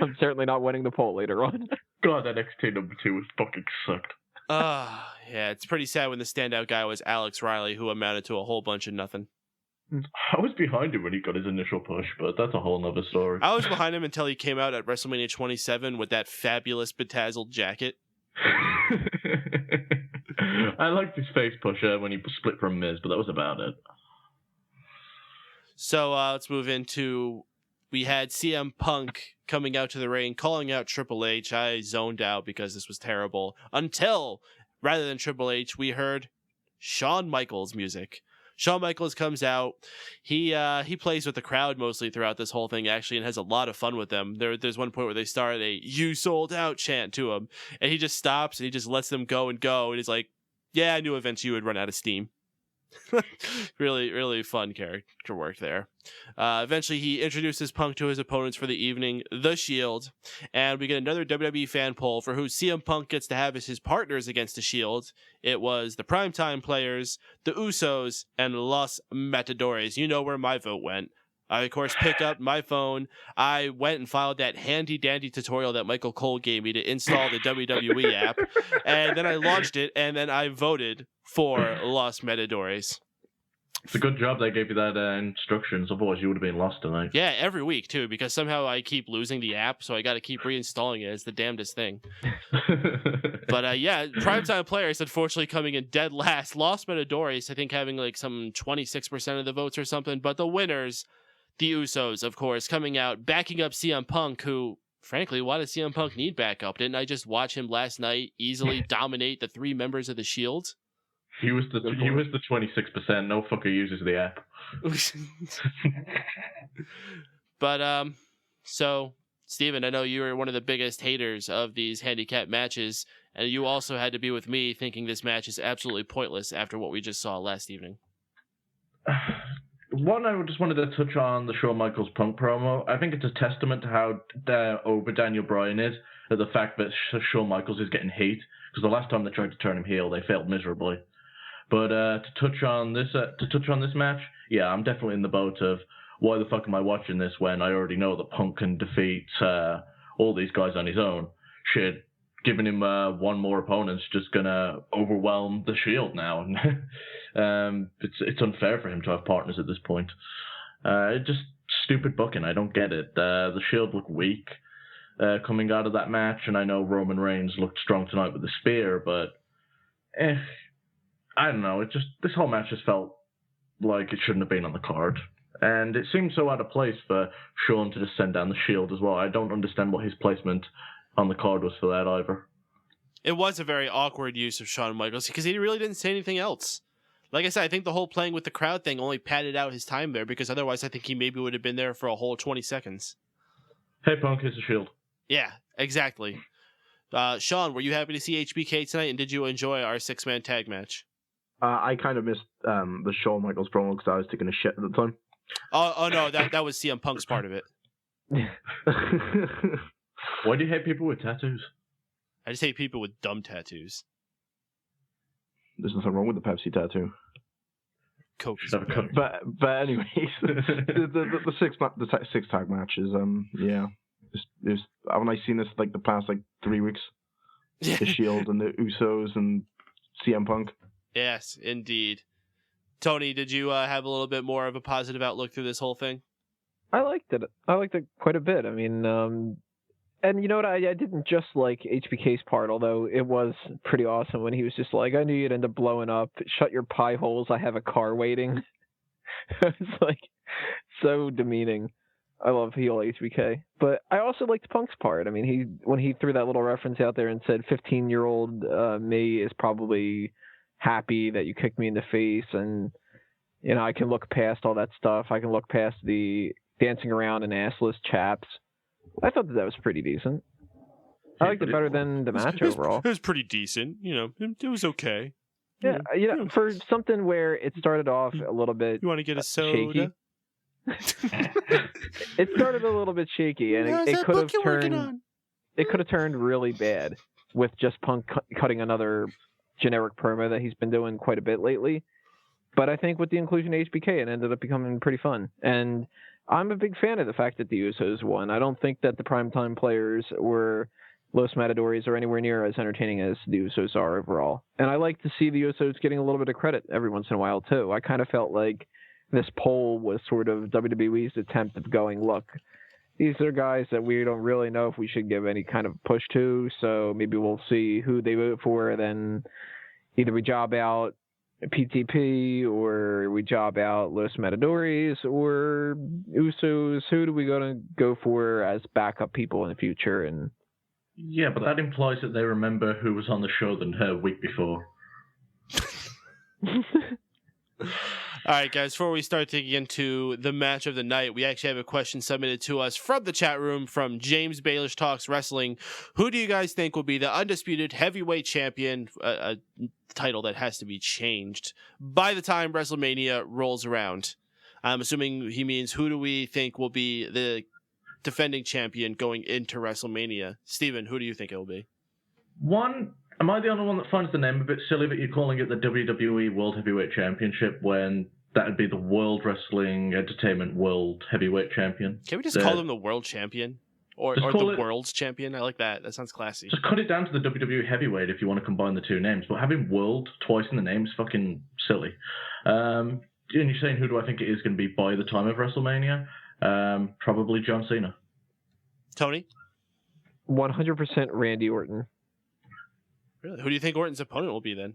I'm certainly not winning the poll later on. God, that NXT number 2 was fucking sucked. Yeah, it's pretty sad when the standout guy was Alex Riley, who amounted to a whole bunch of nothing. I was behind him when he got his initial push, but that's a whole nother story. I was behind him until he came out at WrestleMania 27 with that fabulous bedazzled jacket. I liked his face pusher when he split from Miz, but that was about it. So let's move into... We had CM Punk coming out to the ring, calling out Triple H. I zoned out because this was terrible. Until, rather than Triple H, we heard Shawn Michaels music. Shawn Michaels comes out. He plays with the crowd mostly throughout this whole thing, actually, and has a lot of fun with them. There's one point where they start a "You sold out" chant to him, and he just stops and he just lets them go, and he's like, "Yeah, I knew eventually you would run out of steam." Really, really fun character work there. Eventually, he introduces Punk to his opponents for the evening, The Shield, and we get another WWE fan poll for who CM Punk gets to have as his partners against The Shield. It was the Primetime Players, the Usos, and Los Matadores. You know where my vote went. I, of course, picked up my phone. I went and followed that handy-dandy tutorial that Michael Cole gave me to install the WWE app, and then I launched it, and then I voted for Los Matadores. It's a good job they gave you that instructions, otherwise you would have been lost tonight. Yeah, every week, too, because somehow I keep losing the app, so I got to keep reinstalling it. It's the damnedest thing. But yeah, Primetime Players, unfortunately, coming in dead last. Los Matadores, I think, having like some 26% of the votes or something, but the winners... The Usos, of course, coming out, backing up CM Punk, who, frankly, why does CM Punk need backup? Didn't I just watch him last night easily dominate the 3 members of the Shield? He was the 26%. No fucker uses the app. But, so, Steven, I know you were one of the biggest haters of these handicap matches, and you also had to be with me thinking this match is absolutely pointless after what we just saw last evening. One, I just wanted to touch on the Shawn Michaels Punk promo. I think it's a testament to how over Daniel Bryan is, that the fact that Shawn Michaels is getting heat, because the last time they tried to turn him heel, they failed miserably. But to touch on this match, yeah, I'm definitely in the boat of why the fuck am I watching this when I already know that Punk can defeat all these guys on his own. Shit, giving him one more opponent's just gonna overwhelm the Shield now. It's unfair for him to have partners at this point. Just stupid booking. I don't get it. The Shield looked weak coming out of that match, and I know Roman Reigns looked strong tonight with the spear, but I don't know. This whole match just felt like it shouldn't have been on the card. And it seemed so out of place for Shawn to just send down the Shield as well. I don't understand what his placement on the card was for that either. It was a very awkward use of Shawn Michaels because he really didn't say anything else. Like I said, I think the whole playing with the crowd thing only padded out his time there, because otherwise I think he maybe would have been there for a whole 20 seconds. Hey, Punk, here's the Shield. Yeah, exactly. Shawn, were you happy to see HBK tonight, and did you enjoy our 6-man tag match? I kind of missed the Shawn Michaels promo because I was taking a shit at the time. Oh no, that was CM Punk's part of it. Why do you hate people with tattoos? I just hate people with dumb tattoos. There's nothing wrong with the Pepsi tattoo. Coke. But anyways, the six tag matches. Yeah, there's haven't I seen this like the past 3 weeks? The Shield and the Usos and CM Punk. Yes, indeed. Tony, did you have a little bit more of a positive outlook through this whole thing? I liked it. I liked it quite a bit. I mean, and you know what? I didn't just like HBK's part, although it was pretty awesome when he was just like, I knew you'd end up blowing up. Shut your pie holes. I have a car waiting. It's like so demeaning. I love heel HBK. But I also liked Punk's part. I mean, when he threw that little reference out there and said 15-year-old me is probably happy that you kicked me in the face, and I can look past all that stuff. I can look past the dancing around and assless chaps. I thought that was pretty decent. I liked it better than the match overall. It was pretty decent. It was okay. Yeah, for something where it started off a little bit. You want to get a soda? Shaky. It started a little bit shaky, and it could have turned. It could have turned really bad with just Punk cutting another generic promo that he's been doing quite a bit lately. But I think with the inclusion of HBK, it ended up becoming pretty fun. And I'm a big fan of the fact that the Usos won. I don't think that the Primetime Players or Los Matadores are anywhere near as entertaining as the Usos are overall. And I like to see the Usos getting a little bit of credit every once in a while, too. I kind of felt like this poll was sort of WWE's attempt of going, look, these are guys that we don't really know if we should give any kind of push to, so maybe we'll see who they vote for, then either we job out PTP or we job out Los Matadores or Usos. Who do we go for as backup people in the future? And yeah, but that implies that they remember who was on the show the week before. All right, guys, before we start digging into the match of the night, we actually have a question submitted to us from the chat room from James Baelish Talks Wrestling. Who do you guys think will be the undisputed heavyweight champion, a title that has to be changed, by the time WrestleMania rolls around? I'm assuming he means who do we think will be the defending champion going into WrestleMania? Steven, who do you think it will be? Am I the only one that finds the name a bit silly that you're calling it the WWE World Heavyweight Championship when that would be the World Wrestling Entertainment World Heavyweight Champion? Can we just call them the World Champion? Or the World's Champion? I like that. That sounds classy. Just cut it down to the WWE Heavyweight if you want to combine the two names. But having World twice in the name is fucking silly. And you're saying who do I think it is going to be by the time of WrestleMania? Probably John Cena. Tony? 100% Randy Orton. Really? Who do you think Orton's opponent will be then?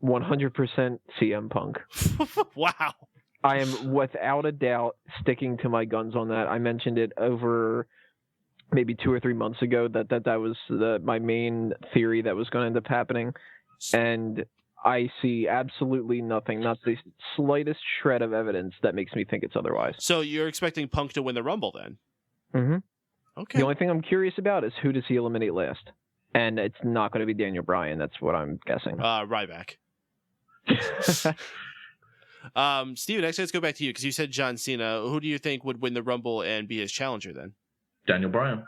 100% CM Punk. Wow. I am without a doubt sticking to my guns on that. I mentioned it over maybe 2 or 3 months ago that was my main theory that was going to end up happening. And I see absolutely nothing, not the slightest shred of evidence that makes me think it's otherwise. So you're expecting Punk to win the Rumble then? Mm-hmm. Okay. The only thing I'm curious about is who does he eliminate last? And it's not going to be Daniel Bryan. That's what I'm guessing. Ryback. Steven, actually, let's go back to you because you said John Cena. Who do you think would win the Rumble and be his challenger then? Daniel Bryan.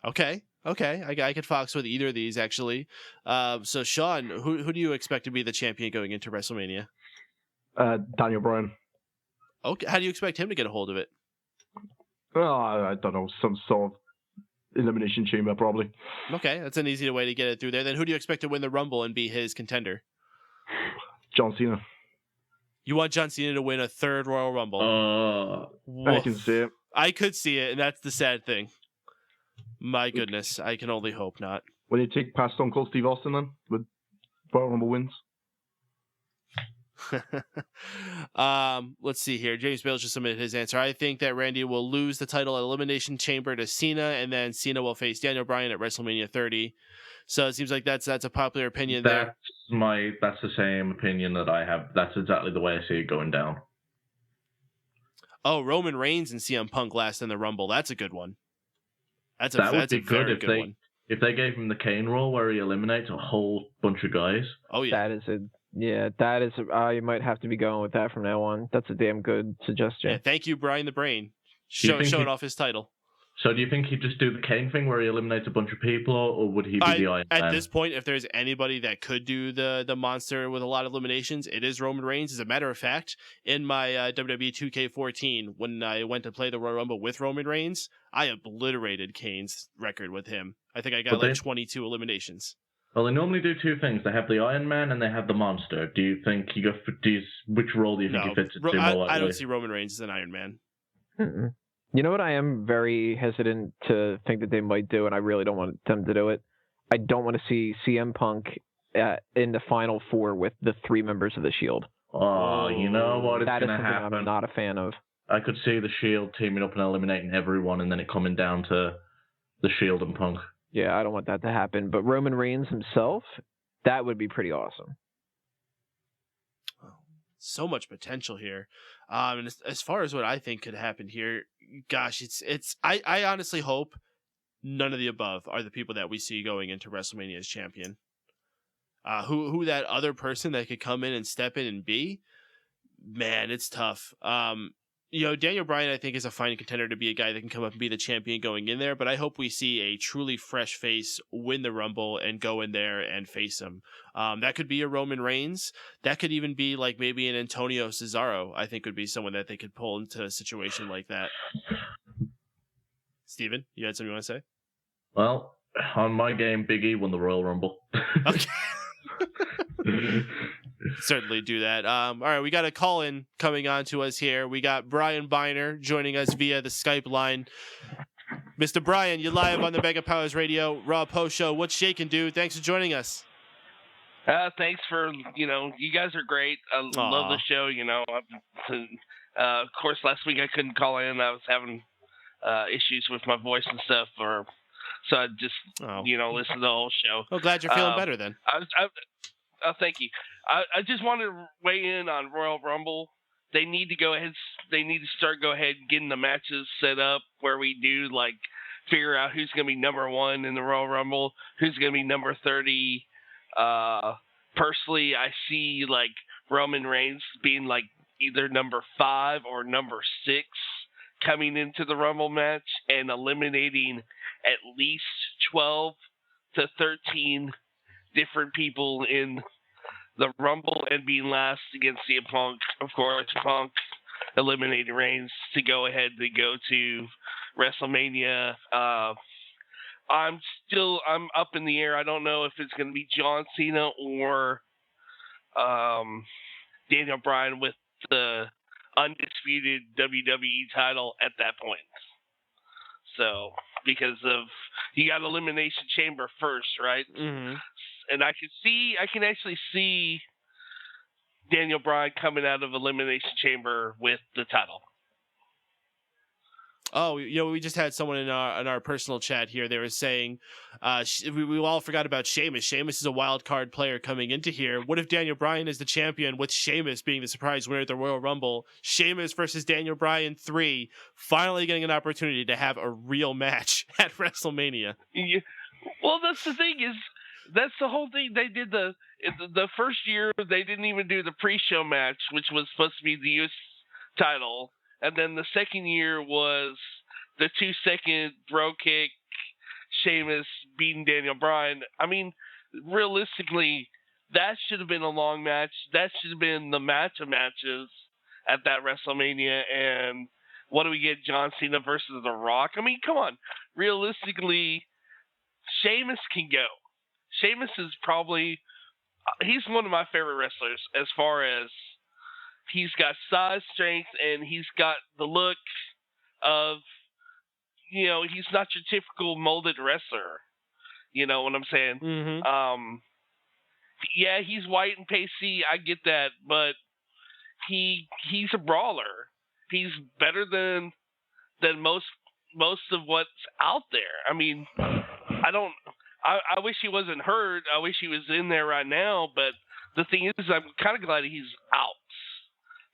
Okay. I could fox with either of these actually. So Shaun, who do you expect to be the champion going into WrestleMania? Daniel Bryan. Okay. How do you expect him to get a hold of it? I don't know, some sort of elimination chamber probably. Okay, that's an easy way to get it through there. Then who do you expect to win the Rumble and be his contender? John Cena. You want John Cena to win a third Royal Rumble? I can see it. I could see it, and that's the sad thing. My goodness, I can only hope not. Will you take past Stone Cold Steve Austin then with Royal Rumble wins? Let's see here. James Bale just submitted his answer. I think that Randy will lose the title at Elimination Chamber to Cena, and then Cena will face Daniel Bryan at WrestleMania 30. So it seems like that's a popular opinion there. That's the same opinion that I have. That's exactly the way I see it going down. Oh, Roman Reigns and CM Punk last in the Rumble. That's a good one. That would be good if they gave him the Kane role where he eliminates a whole bunch of guys. Oh yeah, I might have to be going with that from now on. That's a damn good suggestion. Yeah, thank you, Brian the Brain, showing off his title. So do you think he'd just do the Kane thing where he eliminates a bunch of people, or would he be the Iron Man? At this point, if there's anybody that could do the monster with a lot of eliminations, it is Roman Reigns. As a matter of fact, in my WWE 2K14, when I went to play the Royal Rumble with Roman Reigns, I obliterated Kane's record with him. I think I got 22 eliminations. Well, they normally do two things. They have the Iron Man and they have the Monster. Do you think he goes for which role do you think he fits into more likely? I don't see Roman Reigns as an Iron Man. Mm-mm. You know what? I am very hesitant to think that they might do, and I really don't want them to do it. I don't want to see CM Punk in the Final Four with the 3 members of the Shield. Oh, you know what? It's going to happen. I'm not a fan of. I could see the Shield teaming up and eliminating everyone, and then it coming down to the Shield and Punk. Yeah, I don't want that to happen. But Roman Reigns himself, that would be pretty awesome. So much potential here. And as far as what I think could happen here, gosh, I honestly hope none of the above are the people that we see going into WrestleMania as champion. Who that other person that could come in and step in and be, man, it's tough. Daniel Bryan, I think, is a fine contender to be a guy that can come up and be the champion going in there, but I hope we see a truly fresh face win the Rumble and go in there and face him. That could be a Roman Reigns. That could even be like maybe an Antonio Cesaro, I think would be someone that they could pull into a situation like that. Steven, you had something you want to say? Well, on my game, Big E won the Royal Rumble. Okay. Certainly do that. All right, we got a call-in coming on to us here. We got Brian Biner joining us via the Skype line. Mr. Brian, you're live on the Mega Powers Radio Raw Post Show. What's shaking, dude? Thanks for joining us. Thanks for, you guys are great. I love the show, of course, last week I couldn't call in. I was having issues with my voice and stuff, so I just, listen to the whole show. Oh, glad you're feeling better then. Thank you. I just wanted to weigh in on Royal Rumble. they need to go ahead. They need to start getting the matches set up where we do like figure out who's going to be number 1 in the Royal Rumble, who's going to be number 30. Personally, I see like Roman Reigns being like either number 5 or number 6 coming into the Rumble match and eliminating at least 12 to 13 different people in the Rumble and being last against CM Punk. Of course, Punk eliminating Reigns to go ahead to go to WrestleMania. I'm up in the air. I don't know if it's going to be John Cena or Daniel Bryan with the undisputed WWE title at that point. So, because of you got Elimination Chamber first, right? Mm-hmm. And I can actually see Daniel Bryan coming out of Elimination Chamber with the title. Oh, we just had someone in our personal chat here. They were saying we all forgot about Sheamus. Sheamus is a wild card player coming into here. What if Daniel Bryan is the champion with Sheamus being the surprise winner at the Royal Rumble? Sheamus versus Daniel Bryan 3, finally getting an opportunity to have a real match at WrestleMania. Yeah. Well, that's the thing is, that's the whole thing. They did the first year, they didn't even do the pre-show match, which was supposed to be the U.S. title. And then the second year was the 2-second bro kick, Sheamus beating Daniel Bryan. I mean, realistically, that should have been a long match. That should have been the match of matches at that WrestleMania. And what do we get? John Cena versus The Rock? I mean, come on. Realistically, Sheamus can go. Sheamus is probably he's one of my favorite wrestlers as far as he's got size, strength, and he's got the look of, he's not your typical molded wrestler. You know what I'm saying? Mm-hmm. Yeah, he's white and pasty. I get that, but he's a brawler. He's better than most of what's out there. I mean, I wish he wasn't hurt. I wish he was in there right now. But the thing is, I'm kind of glad he's out.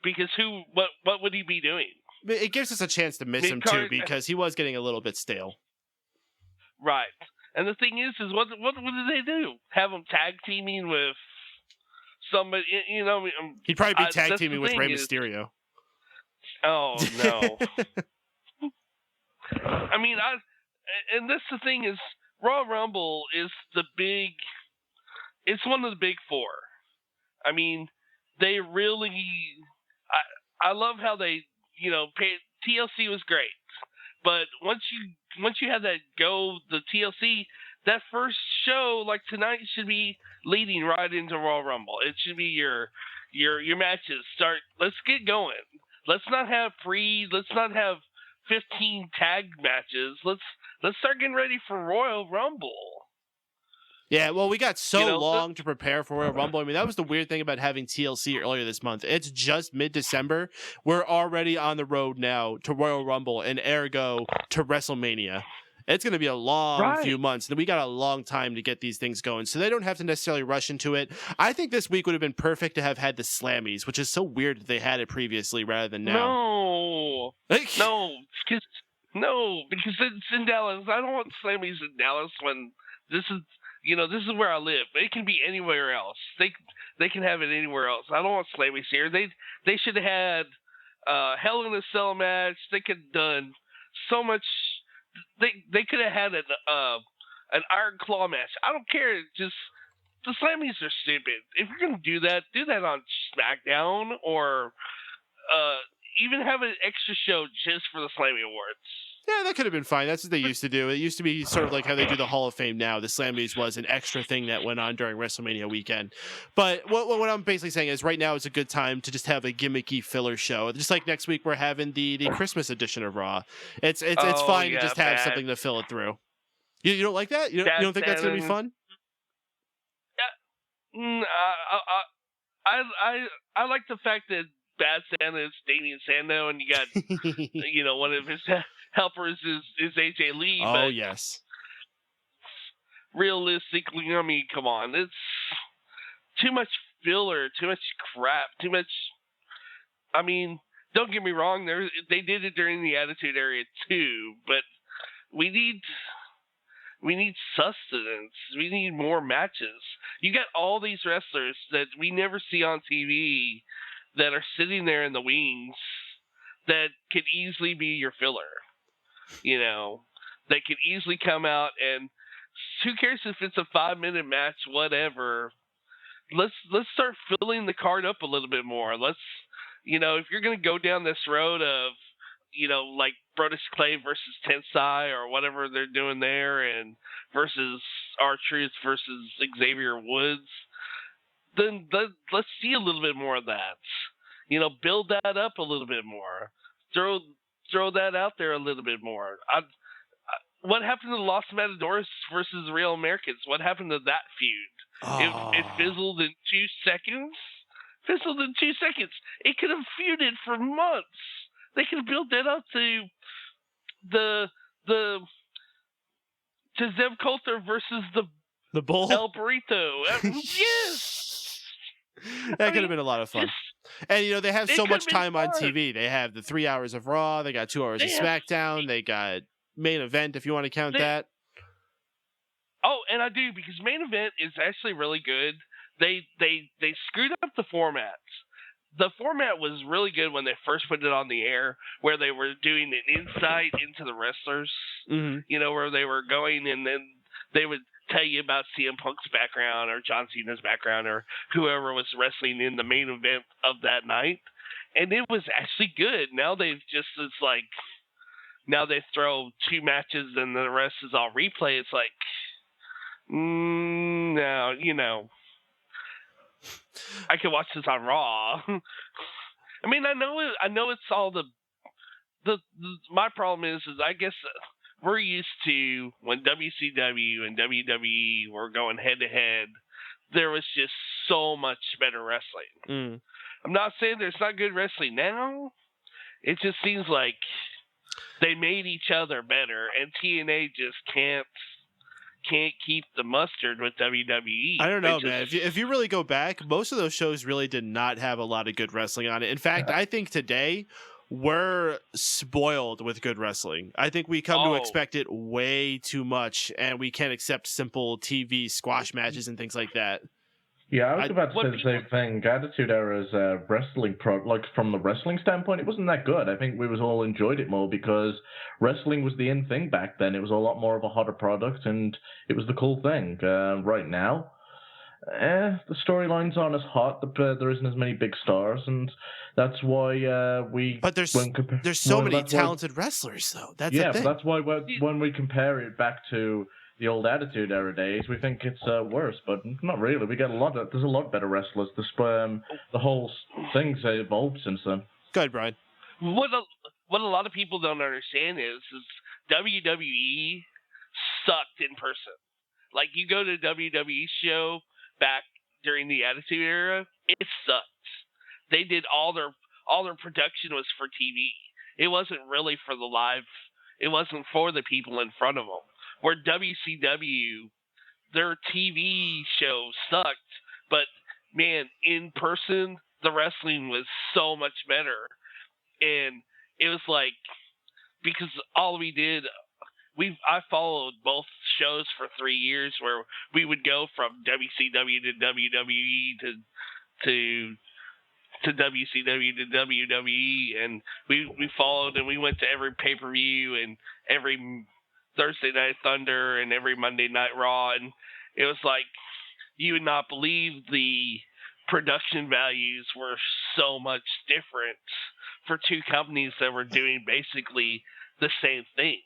Because what would he be doing? It gives us a chance to miss him too, because he was getting a little bit stale. Right. And the thing is what did they do? Have him tag teaming with somebody? He'd probably be tag teaming with Rey Mysterio. Oh no. I mean, and that's the thing is, Royal Rumble is it's one of the big 4. I mean, they really. I love how they, TLC was great, but once you have that the TLC, that first show like tonight should be leading right into Royal Rumble. It should be your matches start. Let's get going. Let's not have 15 tag matches. Let's start getting ready for Royal Rumble. Yeah, well, we got so long to prepare for Royal Rumble. I mean, that was the weird thing about having TLC earlier this month. It's just mid-December. We're already on the road now to Royal Rumble and ergo to WrestleMania. It's going to be a long few months, and we got a long time to get these things going, so they don't have to necessarily rush into it. I think this week would have been perfect to have had the Slammies, which is so weird that they had it previously rather than now. No, because it's in Dallas. I don't want Slammies in Dallas when this is... this is where I live. It can be anywhere else. They can have it anywhere else. I don't want Slammies here. They should have had Hell in a Cell match. They could have done so much. They could have had an Iron Claw match. I don't care. Just the Slammies are stupid. If you're gonna do that on SmackDown or even have an extra show just for the Slammy Awards. Yeah, that could have been fine. That's what they used to do. It used to be sort of like how they do the Hall of Fame now. The Slammies was an extra thing that went on during WrestleMania weekend. But what I'm basically saying is right now is a good time to just have a gimmicky filler show. Just like next week we're having the Christmas edition of Raw. It's fine to just have something to fill it through. You don't like that? You don't think that's going to be fun? Yeah. I like the fact that Bad Santa is Damien Sandow, and you got one of his helpers is AJ Lee. Oh, but yes. Realistically, I mean, come on. It's too much filler, too much crap, too much... I mean, don't get me wrong, they did it during the Attitude Era too, but we need sustenance. We need more matches. You got all these wrestlers that we never see on TV that are sitting there in the wings that could easily be your filler. You know, they could easily come out, and who cares if it's a 5-minute match, whatever. Let's start filling the card up a little bit more. Let's, you know, if you're going to go down this road of, you know, like Brodus Clay versus Tensai or whatever they're doing there, and versus R-Truth versus Xavier Woods, then let's see a little bit more of that. You know, build that up a little bit more. Throw that out there a little bit more. What happened to the Los Matadors versus the Real Americans? What happened to that feud? Oh. It fizzled in 2 seconds. It could have feuded for months. They could have built that up to Zeb Coulter versus the Bull El Burrito. Yes. That could have been a lot of fun. And, you know, they have so much time on fun. TV. They have the 3 hours of Raw. They got 2 hours of SmackDown. They got main event, if you want to count that. Oh, and I do, because main event is actually really good. They screwed up the format. The format was really good when they first put it on the air, where they were doing an insight into the wrestlers. Mm-hmm. You know, where they were going, and then they would tell you about CM Punk's background or John Cena's background or whoever was wrestling in the main event of that night. And it was actually good. Now now they throw 2 matches and the rest is all replay. It's like, no, you know, I could watch this on Raw. I mean, I know it's all the my problem is I guess we're used to when WCW and WWE were going head to head, there was just so much better wrestling. I'm not saying there's not good wrestling now. It just seems like they made each other better, and TNA just can't keep the mustard with WWE. I don't know, man. If you really go back, most of those shows really did not have a lot of good wrestling on it. In fact, I think today we're spoiled with good wrestling. I think we come to expect it way too much, and we can't accept simple TV squash matches and things like that. Yeah, I was about to say the same thing. Attitude Era's wrestling like from the wrestling standpoint, it wasn't that good. I think we all enjoyed it more because wrestling was the in thing back then. It was a lot more of a hotter product, and it was the cool thing. Right now, the storylines aren't as hot. There isn't as many big stars, and that's why we. But there's so many talented wrestlers, though. That's the thing. That's why when we compare it back to the old Attitude Era days, we think it's worse, but not really. We get there's a lot better wrestlers. The whole thing's evolved since then. Go ahead, Brian. What a lot of people don't understand is WWE sucked in person. Like, you go to a WWE show back during the Attitude Era, it sucked. They did all their production was for TV. It wasn't really for the live. It wasn't for the people in front of them. Where WCW, their TV show sucked, but man, in person, the wrestling was so much better. And it was like, because all we did, I followed both shows for 3 years, where we would go from WCW to WWE to WCW to WWE, and we followed, and we went to every pay-per-view and every Thursday Night Thunder and every Monday Night Raw, and it was like, you would not believe the production values were so much different for 2 companies that were doing basically the same thing.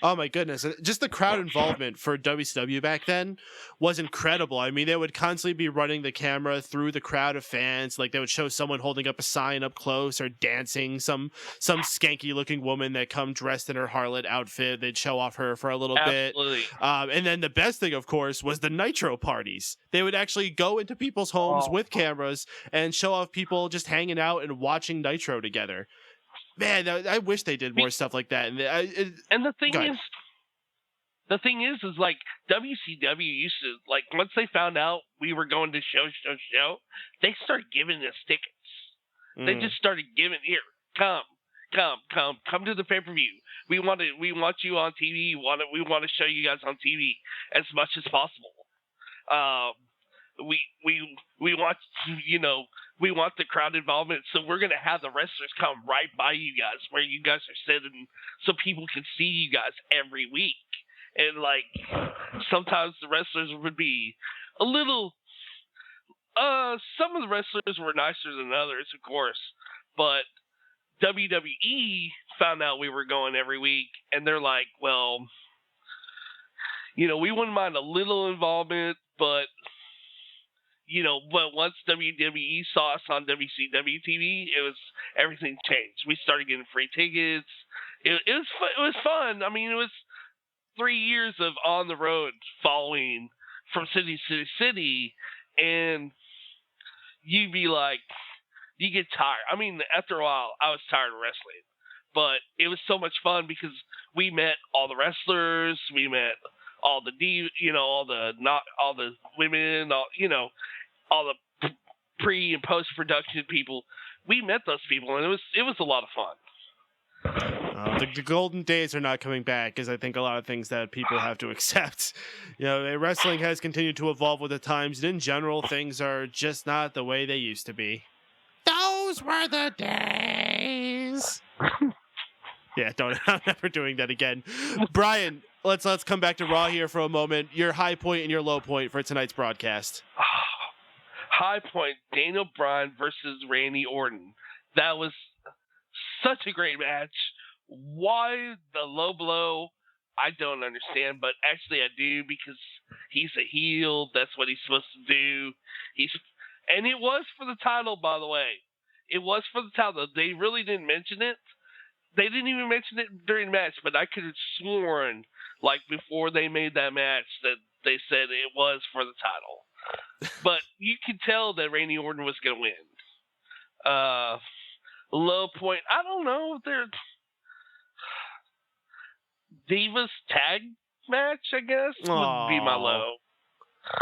Oh my goodness. Just the crowd involvement for WCW back then was incredible. I mean, they would constantly be running the camera through the crowd of fans. Like, they would show someone holding up a sign up close or dancing, some skanky looking woman that come dressed in her harlot outfit. They'd show off her for a little bit. And then the best thing, of course, was the Nitro parties. They would actually go into people's homes with cameras and show off people just hanging out and watching Nitro together. Man, I wish they did more stuff like that. And the thing is like, WCW used to, like, once they found out we were going to show, they started giving us tickets. They just started giving, here, come to the pay-per-view. We want you on TV. We want to show you guys on TV as much as possible. We want, we want the crowd involvement, so we're going to have the wrestlers come right by you guys where you guys are sitting so people can see you guys every week. And, like, sometimes the wrestlers would be a little, some of the wrestlers were nicer than others, of course, but WWE found out we were going every week, and they're like, well, we wouldn't mind a little involvement, but once WWE saw us on WCW TV, everything changed. We started getting free tickets. It was fun. I mean, it was 3 years of on the road following from city to city, and you'd be like, you get tired. I mean, after a while, I was tired of wrestling, but it was so much fun because we met all the wrestlers, we met all the all the women, all the pre and post production people. We met those people, and it was a lot of fun. The golden days are not coming back, because I think a lot of things that people have to accept. Wrestling has continued to evolve with the times, and in general, things are just not the way they used to be. Those were the days. Yeah, I'm never doing that again. Brian, let's come back to Raw here for a moment. Your high point and your low point for tonight's broadcast. High point, Daniel Bryan versus Randy Orton. That was such a great match. Why the low blow, I don't understand, but actually I do, because he's a heel. That's what he's supposed to do. And it was for the title, by the way. It was for the title. They really didn't mention it. They didn't even mention it during the match, but I could have sworn, like, before they made that match, that they said it was for the title. But you could tell that Randy Orton was going to win. Low point, I don't know if they're Divas tag match, I guess, would be my low.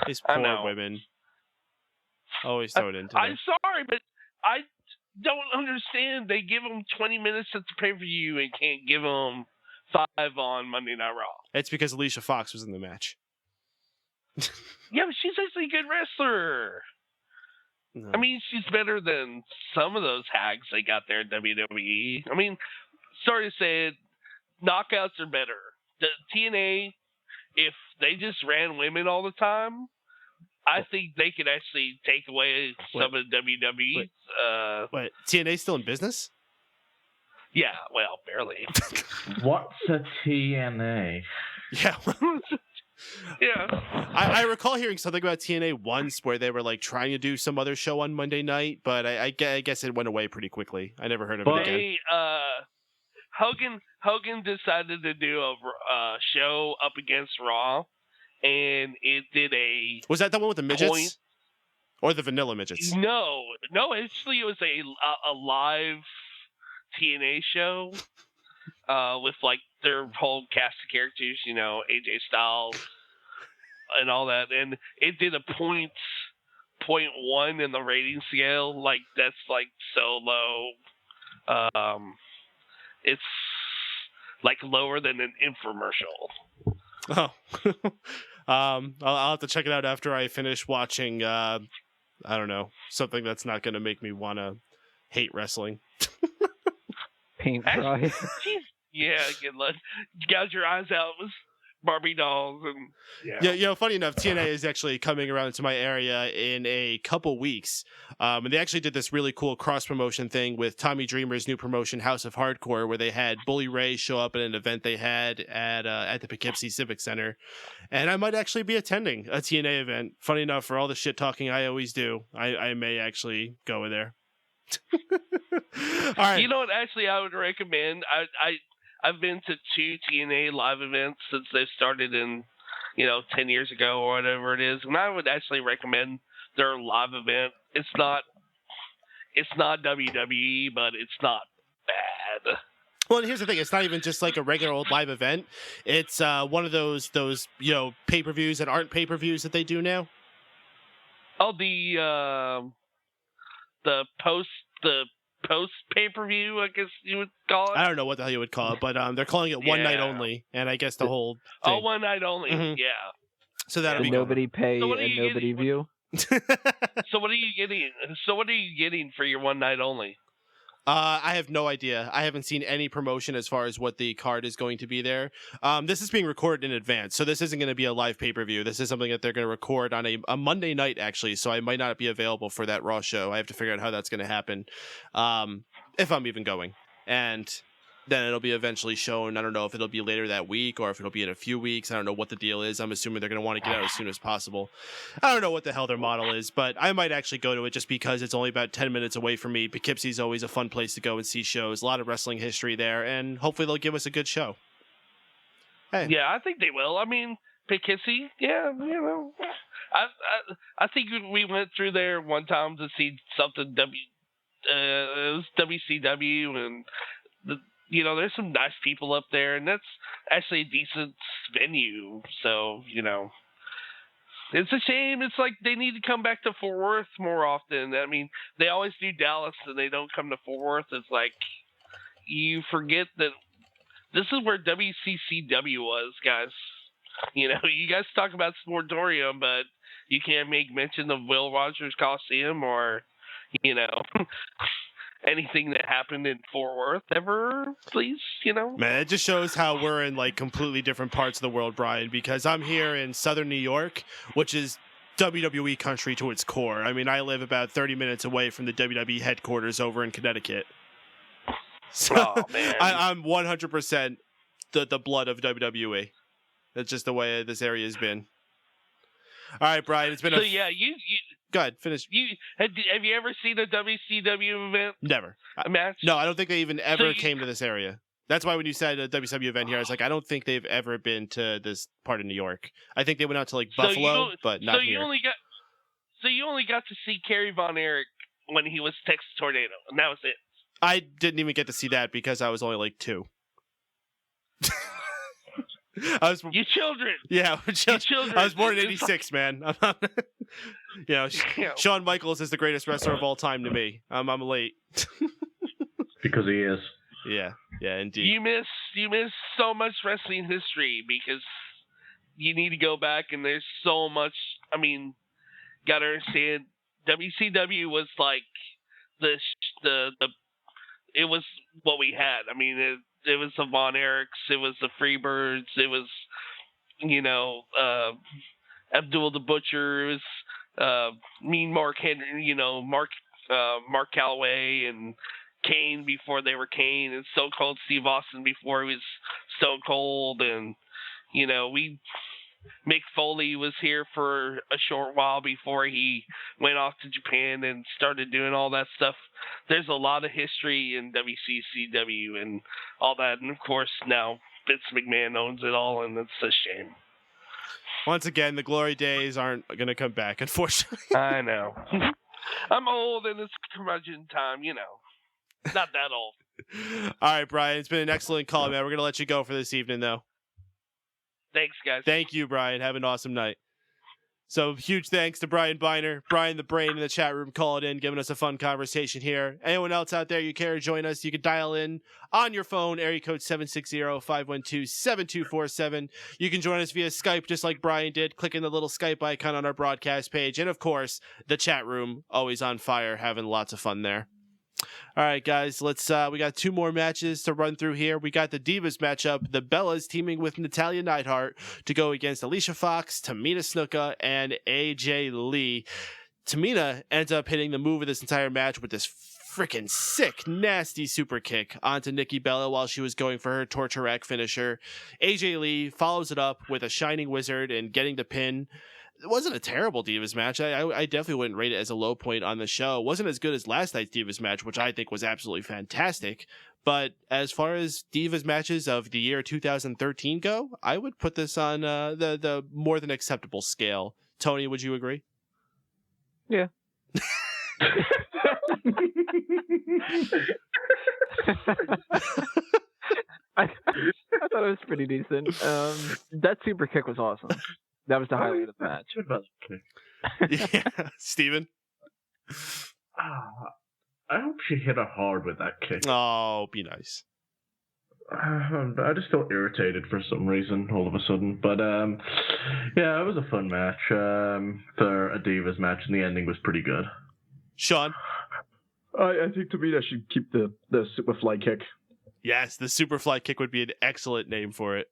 These poor women. Always throw it into them. I'm sorry, but I don't understand. They give them 20 minutes at the pay-per-view and can't give them 5 on Monday Night Raw. It's because Alicia Fox was in the match. Yeah, but she's actually a good wrestler. No. I mean, she's better than some of those hags they got there at WWE. I mean, sorry to say it, knockouts are better. The TNA, if they just ran women all the time, I think they could actually take away some of WWE's. Wait, TNA still in business? Yeah, well, barely. What's a TNA? Yeah. Yeah. I recall hearing something about TNA once where they were like trying to do some other show on Monday night, but I guess it went away pretty quickly. I never heard of it again. Hogan decided to do a show up against Raw, and it did a... Was that the one with the midgets? Or the vanilla midgets? No, actually it was a live TNA show with like their whole cast of characters, AJ Styles and all that, and it did a 0.1 in the rating scale. Like, that's like so low. It's like lower than an infomercial. Oh. I'll have to check it out after I finish watching I don't know, something that's not going to make me want to hate wrestling. Paint dry. Yeah, good luck. Gouge your eyes out with Barbie dolls and yeah. Funny enough, TNA is actually coming around to my area in a couple weeks, and they actually did this really cool cross promotion thing with Tommy Dreamer's new promotion, House of Hardcore, where they had Bully Ray show up at an event they had at the Poughkeepsie Civic Center, and I might actually be attending a TNA event. Funny enough, for all the shit talking I always do, I may actually go in there. All right. You know what? Actually, I would recommend. I've been to 2 TNA live events since they started in, 10 years ago or whatever it is, and I would actually recommend their live event. It's not WWE, but it's not bad. Well, and here's the thing: it's not even just like a regular old live event. It's one of those pay-per-views that aren't pay-per-views that they do now. Oh, the post pay-per-view, I guess you would call it. I don't know what the hell you would call it, but they're calling it one night only, and I guess the whole thing. Oh, one night only. Yeah. So that'll be nobody pay so and nobody view. So what are you getting? So what are you getting for your one night only? I have no idea. I haven't seen any promotion as far as what the card is going to be there. This is being recorded in advance, so this isn't going to be a live pay-per-view. This is something that they're going to record on a Monday night, actually, so I might not be available for that Raw show. I have to figure out how that's going to happen, if I'm even going. And then it'll be eventually shown. I don't know if it'll be later that week or if it'll be in a few weeks. I don't know what the deal is. I'm assuming they're going to want to get out as soon as possible. I don't know what the hell their model is, but I might actually go to it just because it's only about 10 minutes away from me. Poughkeepsie's always a fun place to go and see shows. A lot of wrestling history there, and hopefully they'll give us a good show. Hey. Yeah, I think they will. I mean, Poughkeepsie, yeah, you know. I think we went through there one time to see something it was WCW, and you know, there's some nice people up there, and that's actually a decent venue. So, you know, it's a shame. It's like they need to come back to Fort Worth more often. I mean, they always do Dallas, and they don't come to Fort Worth. It's like you forget that this is where WCCW was, guys. You know, you guys talk about Sportorium, but you can't make mention of Will Rogers Coliseum or, you know, anything that happened in Fort Worth ever, please, you know? Man, it just shows how we're in, like, completely different parts of the world, Brian, because I'm here in southern New York, which is WWE country to its core. I mean, I live about 30 minutes away from the WWE headquarters over in Connecticut. So man. I'm 100% the blood of WWE. That's just the way this area has been. All right, Brian, it's been so yeah, you go ahead, finish. Have you ever seen a WCW event? Never. A match? No, I don't think they even ever came to this area. That's why when you said a WCW event here, I was like, I don't think they've ever been to this part of New York. I think they went out to like Buffalo, but not here. So you only got to see Kerry Von Erich when he was Texas Tornado, and that was it. I didn't even get to see that because I was only like 2. You children. Yeah, children. I was born in '86, man. You know, Shawn Michaels is the greatest wrestler of all time to me. I'm late. Because he is. Yeah, indeed. You miss so much wrestling history because you need to go back and there's so much. I mean, gotta understand, WCW was like the it was what we had. I mean, it was the Von Erichs, it was the Freebirds, it was, you know, Abdul the Butcher, it was Mean Mark Henry, you know, Mark Calloway and Kane before they were Kane, and Stone Cold Steve Austin before he was Stone Cold, and you know, Mick Foley was here for a short while before he went off to Japan and started doing all that stuff. There's a lot of history in WCCW and all that. And, of course, now Vince McMahon owns it all, and it's a shame. Once again, the glory days aren't going to come back, unfortunately. I know. I'm old, and it's curmudgeon time, you know. Not that old. All right, Brian. It's been an excellent call, man. We're going to let you go for this evening, though. Thanks, guys. Thank you, Brian. Have an awesome night. So huge thanks to Brian Biner, Brian the Brain in the chat room, calling in, giving us a fun conversation here. Anyone else out there you care to join us, you can dial in on your phone, area code 760-512-7247. You can join us via Skype just like Brian did, clicking the little Skype icon on our broadcast page. And of course, the chat room, always on fire, having lots of fun there. All right, guys, we got 2 more matches to run through here. We got the Divas matchup, the Bellas teaming with Natalya Neidhart to go against Alicia Fox, Tamina Snuka, and AJ Lee. Tamina ends up hitting the move of this entire match with this freaking sick, nasty super kick onto Nikki Bella while she was going for her torture rack finisher. AJ Lee follows it up with a Shining Wizard and getting the pin. It wasn't a terrible Divas match. I definitely wouldn't rate it as a low point on the show. It wasn't as good as last night's Divas match, which I think was absolutely fantastic. But as far as Divas matches of the year 2013 go, I would put this on the more than acceptable scale. Tony, would you agree? Yeah. I thought it was pretty decent. That super kick was awesome. That was the highlight of the match. Yeah, Steven? I hope she hit her hard with that kick. Oh, be nice. I just felt irritated for some reason all of a sudden. But, yeah, it was a fun match for a Divas match, and the ending was pretty good. Shaun? I think Tamina should keep the Superfly kick. Yes, the Superfly kick would be an excellent name for it.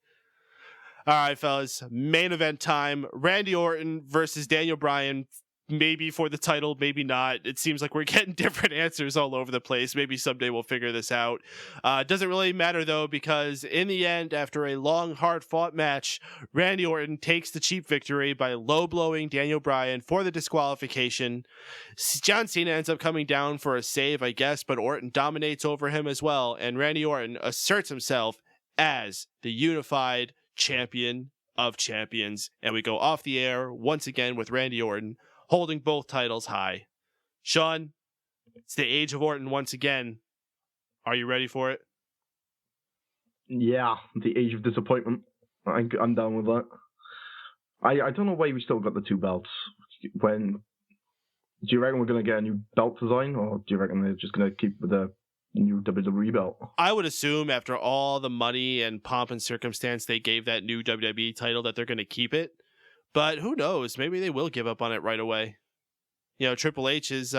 All right, fellas, main event time. Randy Orton versus Daniel Bryan. Maybe for the title, maybe not. It seems like we're getting different answers all over the place. Maybe someday we'll figure this out. It doesn't really matter, though, because in the end, after a long, hard-fought match, Randy Orton takes the cheap victory by low-blowing Daniel Bryan for the disqualification. John Cena ends up coming down for a save, I guess, but Orton dominates over him as well, and Randy Orton asserts himself as the unified champion of champions. And we go off the air once again with Randy Orton holding both titles high. Shaun, it's the age of Orton once again. Are you ready for it? Yeah, the age of disappointment. I'm down with that. I don't know why we still got the two belts. Do you reckon we're going to get a new belt design, or do you reckon they're just going to keep with the new WWE belt? I would assume after all the money and pomp and circumstance they gave that new WWE title that they're going to keep it. But who knows? Maybe they will give up on it right away. You know, Triple H is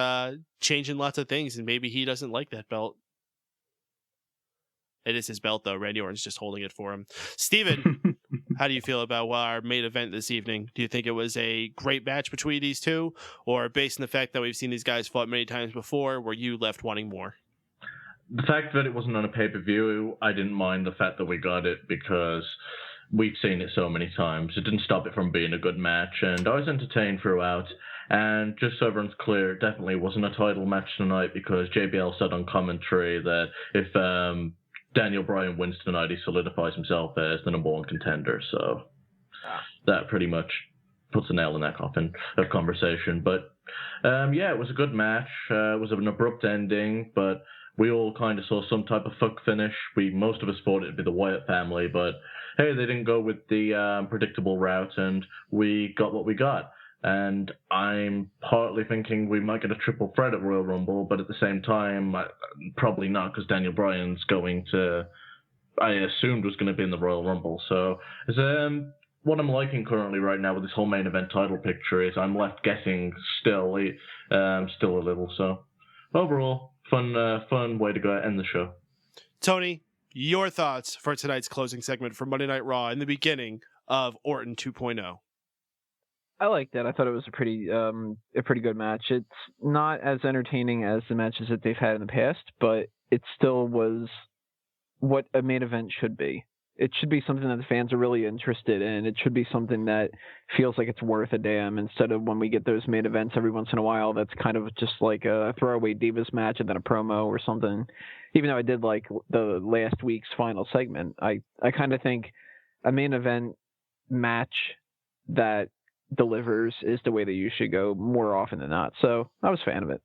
changing lots of things, and maybe he doesn't like that belt. It is his belt, though. Randy Orton's just holding it for him. Steven, how do you feel about our main event this evening? Do you think it was a great match between these two? Or based on the fact that we've seen these guys fought many times before, were you left wanting more? The fact that it wasn't on a pay-per-view, I didn't mind the fact that we got it because we've seen it so many times. It didn't stop it from being a good match, and I was entertained throughout. And just so everyone's clear, it definitely wasn't a title match tonight because JBL said on commentary that if Daniel Bryan wins tonight, he solidifies himself as the number one contender. So that pretty much puts a nail in that coffin of conversation. But yeah, it was a good match. It was an abrupt ending, but we all kind of saw some type of fuck finish. Most of us thought it'd be the Wyatt family, but hey, they didn't go with the predictable route, and we got what we got. And I'm partly thinking we might get a triple threat at Royal Rumble, but at the same time, probably not, because Daniel Bryan's I assumed was going to be in the Royal Rumble. So what I'm liking currently right now with this whole main event title picture is I'm left guessing still a little. So overall, fun way to go end the show. Tony, your thoughts for tonight's closing segment for Monday Night Raw in the beginning of Orton 2.0. I liked it. I thought it was a pretty good match. It's not as entertaining as the matches that they've had in the past, but it still was what a main event should be. It should be something that the fans are really interested in. It should be something that feels like it's worth a damn, instead of when we get those main events every once in a while that's kind of just like a throwaway Divas match and then a promo or something. Even though I did like the last week's final segment, I kind of think a main event match that delivers is the way that you should go more often than not. So I was a fan of it.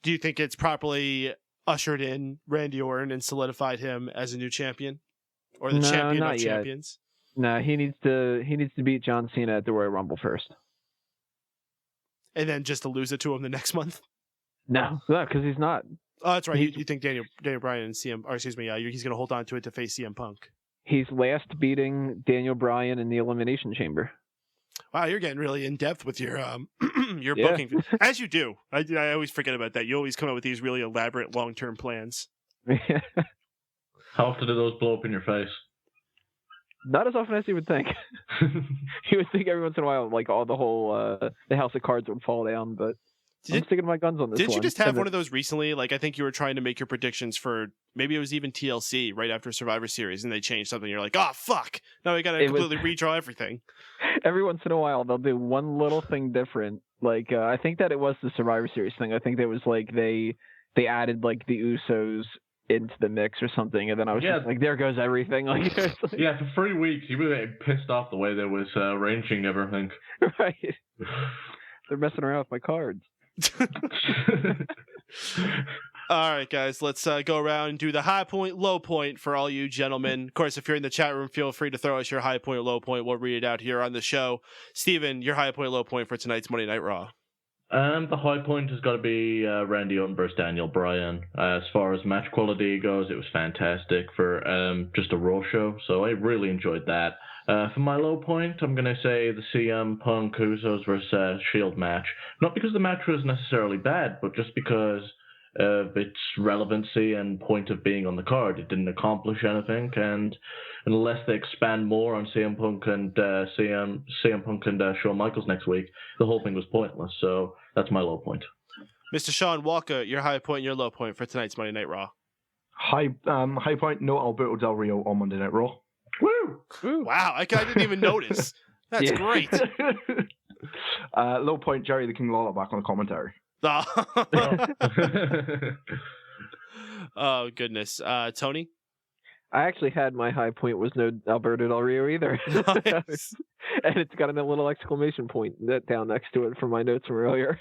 Do you think it's properly ushered in Randy Orton and solidified him as a new champion, or the champion of champions? No, he needs to beat John Cena at the Royal Rumble first, and then just to lose it to him the next month. No, because he's not. Oh, that's right. You think Daniel Bryan and he's going to hold on to it to face CM Punk. He's last beating Daniel Bryan in the Elimination Chamber. Wow, you're getting really in depth with your your booking, as you do. I always forget about that. You always come up with these really elaborate long-term plans. How often do those blow up in your face? Not as often as you would think. You would think every once in a while, like the house of cards would fall down, but I'm sticking my guns on this one. Did you just have one of those recently? Like, I think you were trying to make your predictions for, maybe it was even TLC right after Survivor Series, and they changed something. You're like, oh, fuck. Now we got to completely redraw everything. Every once in a while, they'll do one little thing different. Like, I think that it was the Survivor Series thing. I think that was like they added like the Usos into the mix or something, and then I was just like, there goes everything. Like, yeah, for 3 weeks, you were getting pissed off the way they was arranging everything. Right. They're messing around with my cards. All right, guys, let's go around and do the high point, low point for all you gentlemen. Of course, if you're in the chat room, feel free to throw us your high point or low point. We'll read it out here on the show. Steven, your high point, low point for tonight's Monday Night Raw. The high point has got to be Randy Orton versus Daniel Bryan. As far as match quality goes, it was fantastic for just a Raw show, so I really enjoyed that. For my low point, I'm going to say the CM Punk Usos versus Shield match. Not because the match was necessarily bad, but just because of its relevancy and point of being on the card. It didn't accomplish anything, and unless they expand more on CM Punk and Shawn Michaels next week, the whole thing was pointless. So that's my low point. Mr. Sean Walker, your high point and your low point for tonight's Monday Night Raw. High point, no Alberto Del Rio on Monday Night Raw. Woo! Wow, I didn't even notice. That's great. Low point, Jerry the King Lawler back on the commentary. Oh, goodness. Tony? I actually had my high point was no Alberto Del Rio either. Nice. And it's got a little exclamation point down next to it from my notes from earlier.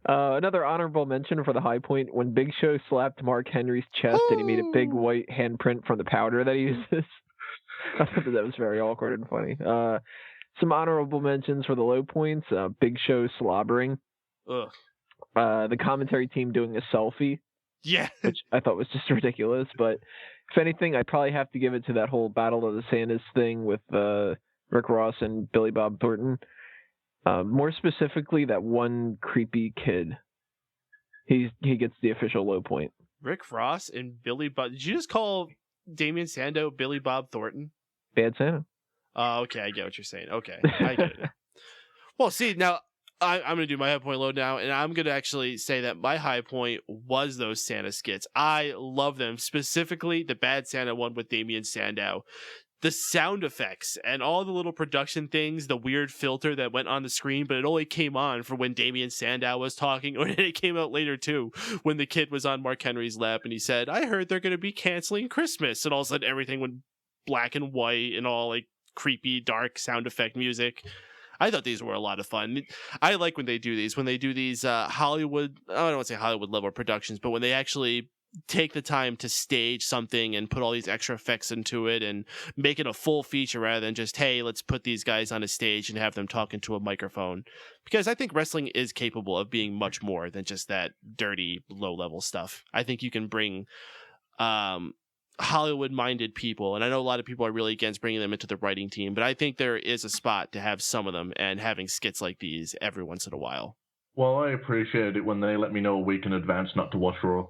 Another honorable mention for the high point, when Big Show slapped Mark Henry's chest and he made a big white handprint from the powder that he uses. I thought that was very awkward and funny. Some honorable mentions for the low points, Big Show slobbering. Ugh. The commentary team doing a selfie. Yeah. Which I thought was just ridiculous. But if anything, I'd probably have to give it to that whole Battle of the Santas thing with Rick Ross and Billy Bob Thornton. More specifically, that one creepy kid. He gets the official low point. Rick Ross and Billy Bob. Did you just call Damian Sandow Billy Bob Thornton? Bad Santa. Oh, okay. I get what you're saying. Okay. I get it now. Well, see, now I'm going to do my high point low now, and I'm going to actually say that my high point was those Santa skits. I love them, specifically the Bad Santa one with Damian Sandow. The sound effects and all the little production things, the weird filter that went on the screen, but it only came on for when Damian Sandow was talking, or it came out later too, when the kid was on Mark Henry's lap and he said, I heard they're going to be canceling Christmas, and all of a sudden everything went black and white and all like creepy, dark sound effect music. I thought these were a lot of fun. I like when they do these Hollywood, I don't want to say Hollywood level productions, but when they actually take the time to stage something and put all these extra effects into it and make it a full feature rather than just, hey, let's put these guys on a stage and have them talk into a microphone. Because I think wrestling is capable of being much more than just that dirty, low-level stuff. I think you can bring Hollywood-minded people, and I know a lot of people are really against bringing them into the writing team, but I think there is a spot to have some of them and having skits like these every once in a while. Well, I appreciate it when they let me know a week in advance not to watch Raw.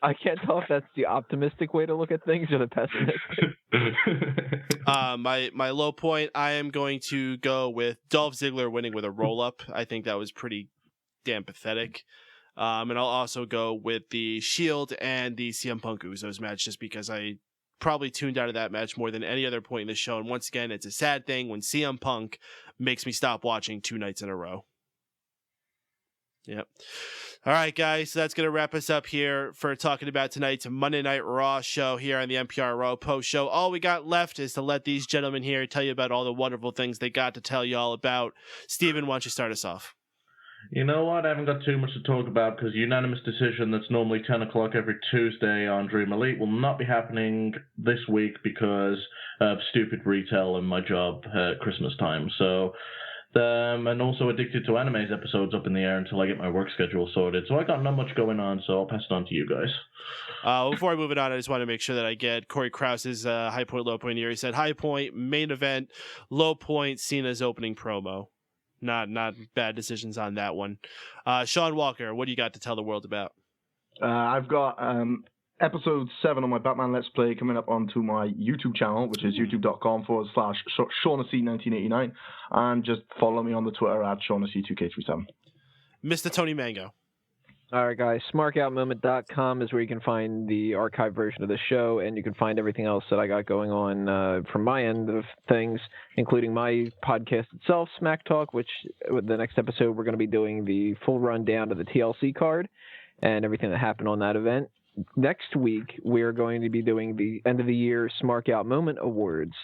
I can't tell if that's the optimistic way to look at things or the pessimistic. My low point, I am going to go with Dolph Ziggler winning with a roll-up. I think that was pretty damn pathetic. And I'll also go with the Shield and the CM Punk Usos match, just because I probably tuned out of that match more than any other point in the show. And once again, it's a sad thing when CM Punk makes me stop watching 2 nights in a row. Yep. All right, guys. So that's going to wrap us up here for talking about tonight's Monday Night Raw show here on the NPR Raw Post Show. All we got left is to let these gentlemen here tell you about all the wonderful things they got to tell you all about. Steven, why don't you start us off? You know what? I haven't got too much to talk about because unanimous decision that's normally 10 o'clock every Tuesday on Dream Elite will not be happening this week because of stupid retail and my job at Christmas time. So, and also Addicted to Anime's episodes up in the air until I get my work schedule sorted. So I got not much going on, so I'll pass it on to you guys. Before I move it on, I just want to make sure that I get Corey Krause's high point, low point here. He said high point, main event, low point, Cena's opening promo. Not bad decisions on that one. Sean Walker, what do you got to tell the world about? I've got episode 7 on my Batman Let's Play coming up onto my YouTube channel, which is youtube.com/ShaughnC1989. And just follow me on the Twitter at ShaughnC2K37. Mr. Tony Mango. All right, guys. SmarkOutMoment.com is where you can find the archived version of the show, and you can find everything else that I got going on from my end of things, including my podcast itself, Smack Talk, which with the next episode we're going to be doing the full rundown of the TLC card and everything that happened on that event. Next week, we're going to be doing the end of the year Smark Out Moment Awards.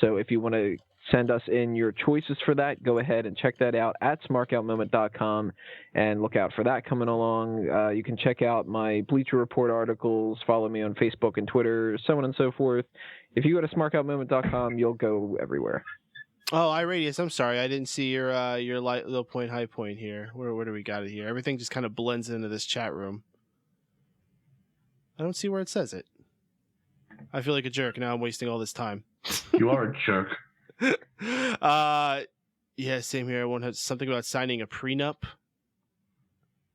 So if you want to send us in your choices for that, go ahead and check that out at smarkoutmoment.com and look out for that coming along. You can check out my Bleacher Report articles, follow me on Facebook and Twitter, so on and so forth. If you go to smarkoutmoment.com, you'll go everywhere. Oh, iRadius, I'm sorry. I didn't see your low point, high point here. Where do we got it here? Everything just kind of blends into this chat room. I don't see where it says it. I feel like a jerk. Now I'm wasting all this time. You are a jerk. Yeah, same here. Everyone has something about signing a prenup.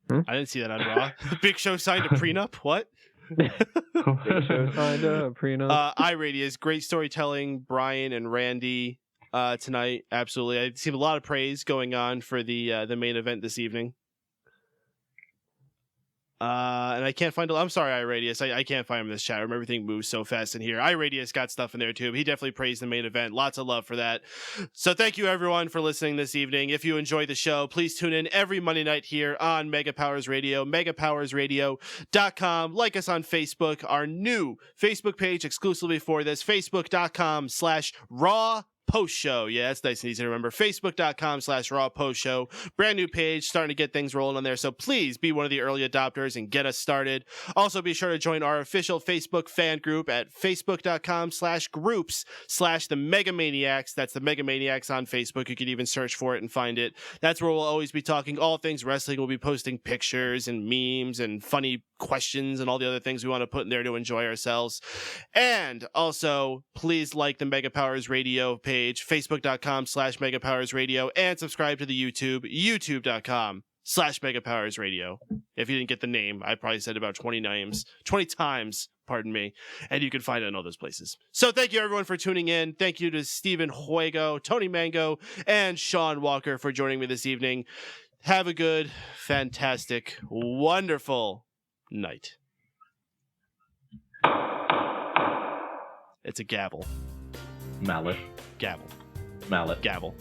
I didn't see that on Raw. Big Show signed a prenup? What? Big Show signed a prenup. iRadius, great storytelling. Bryan and Randy tonight. Absolutely. I've seen a lot of praise going on for the main event this evening. And I can't find. I'm sorry, iRadius. I can't find him in this chat room. Everything moves so fast in here. iRadius got stuff in there too. But he definitely praised the main event. Lots of love for that. So thank you everyone for listening this evening. If you enjoyed the show, please tune in every Monday night here on Mega Powers Radio, megapowersradio.com. Like us on Facebook. Our new Facebook page exclusively for this, facebook.com/Raw Post Show. Yeah, it's nice and easy to remember. Facebook.com/Raw Post Show. Brand new page, starting to get things rolling on there. So please be one of the early adopters and get us started. Also, be sure to join our official Facebook fan group at facebook.com/groups/the Megamaniacs. That's the Megamaniacs on Facebook. You can even search for it and find it. That's where we'll always be talking all things wrestling. We'll be posting pictures and memes and funny questions and all the other things we want to put in there to enjoy ourselves. And also, please like the Mega Powers Radio page, facebook.com/Mega Powers Radio, and subscribe to the YouTube, youtube.com/Mega Powers Radio. If you didn't get the name, I probably said about 20 times, pardon me, and you can find it in all those places. So thank you everyone for tuning in. Thank you to Stephen Wago, Tony Mango, and Sean Walker for joining me this evening. Have a good, fantastic, wonderful night. It's a gavel. Mallet. Gavel. Mallet. Gavel.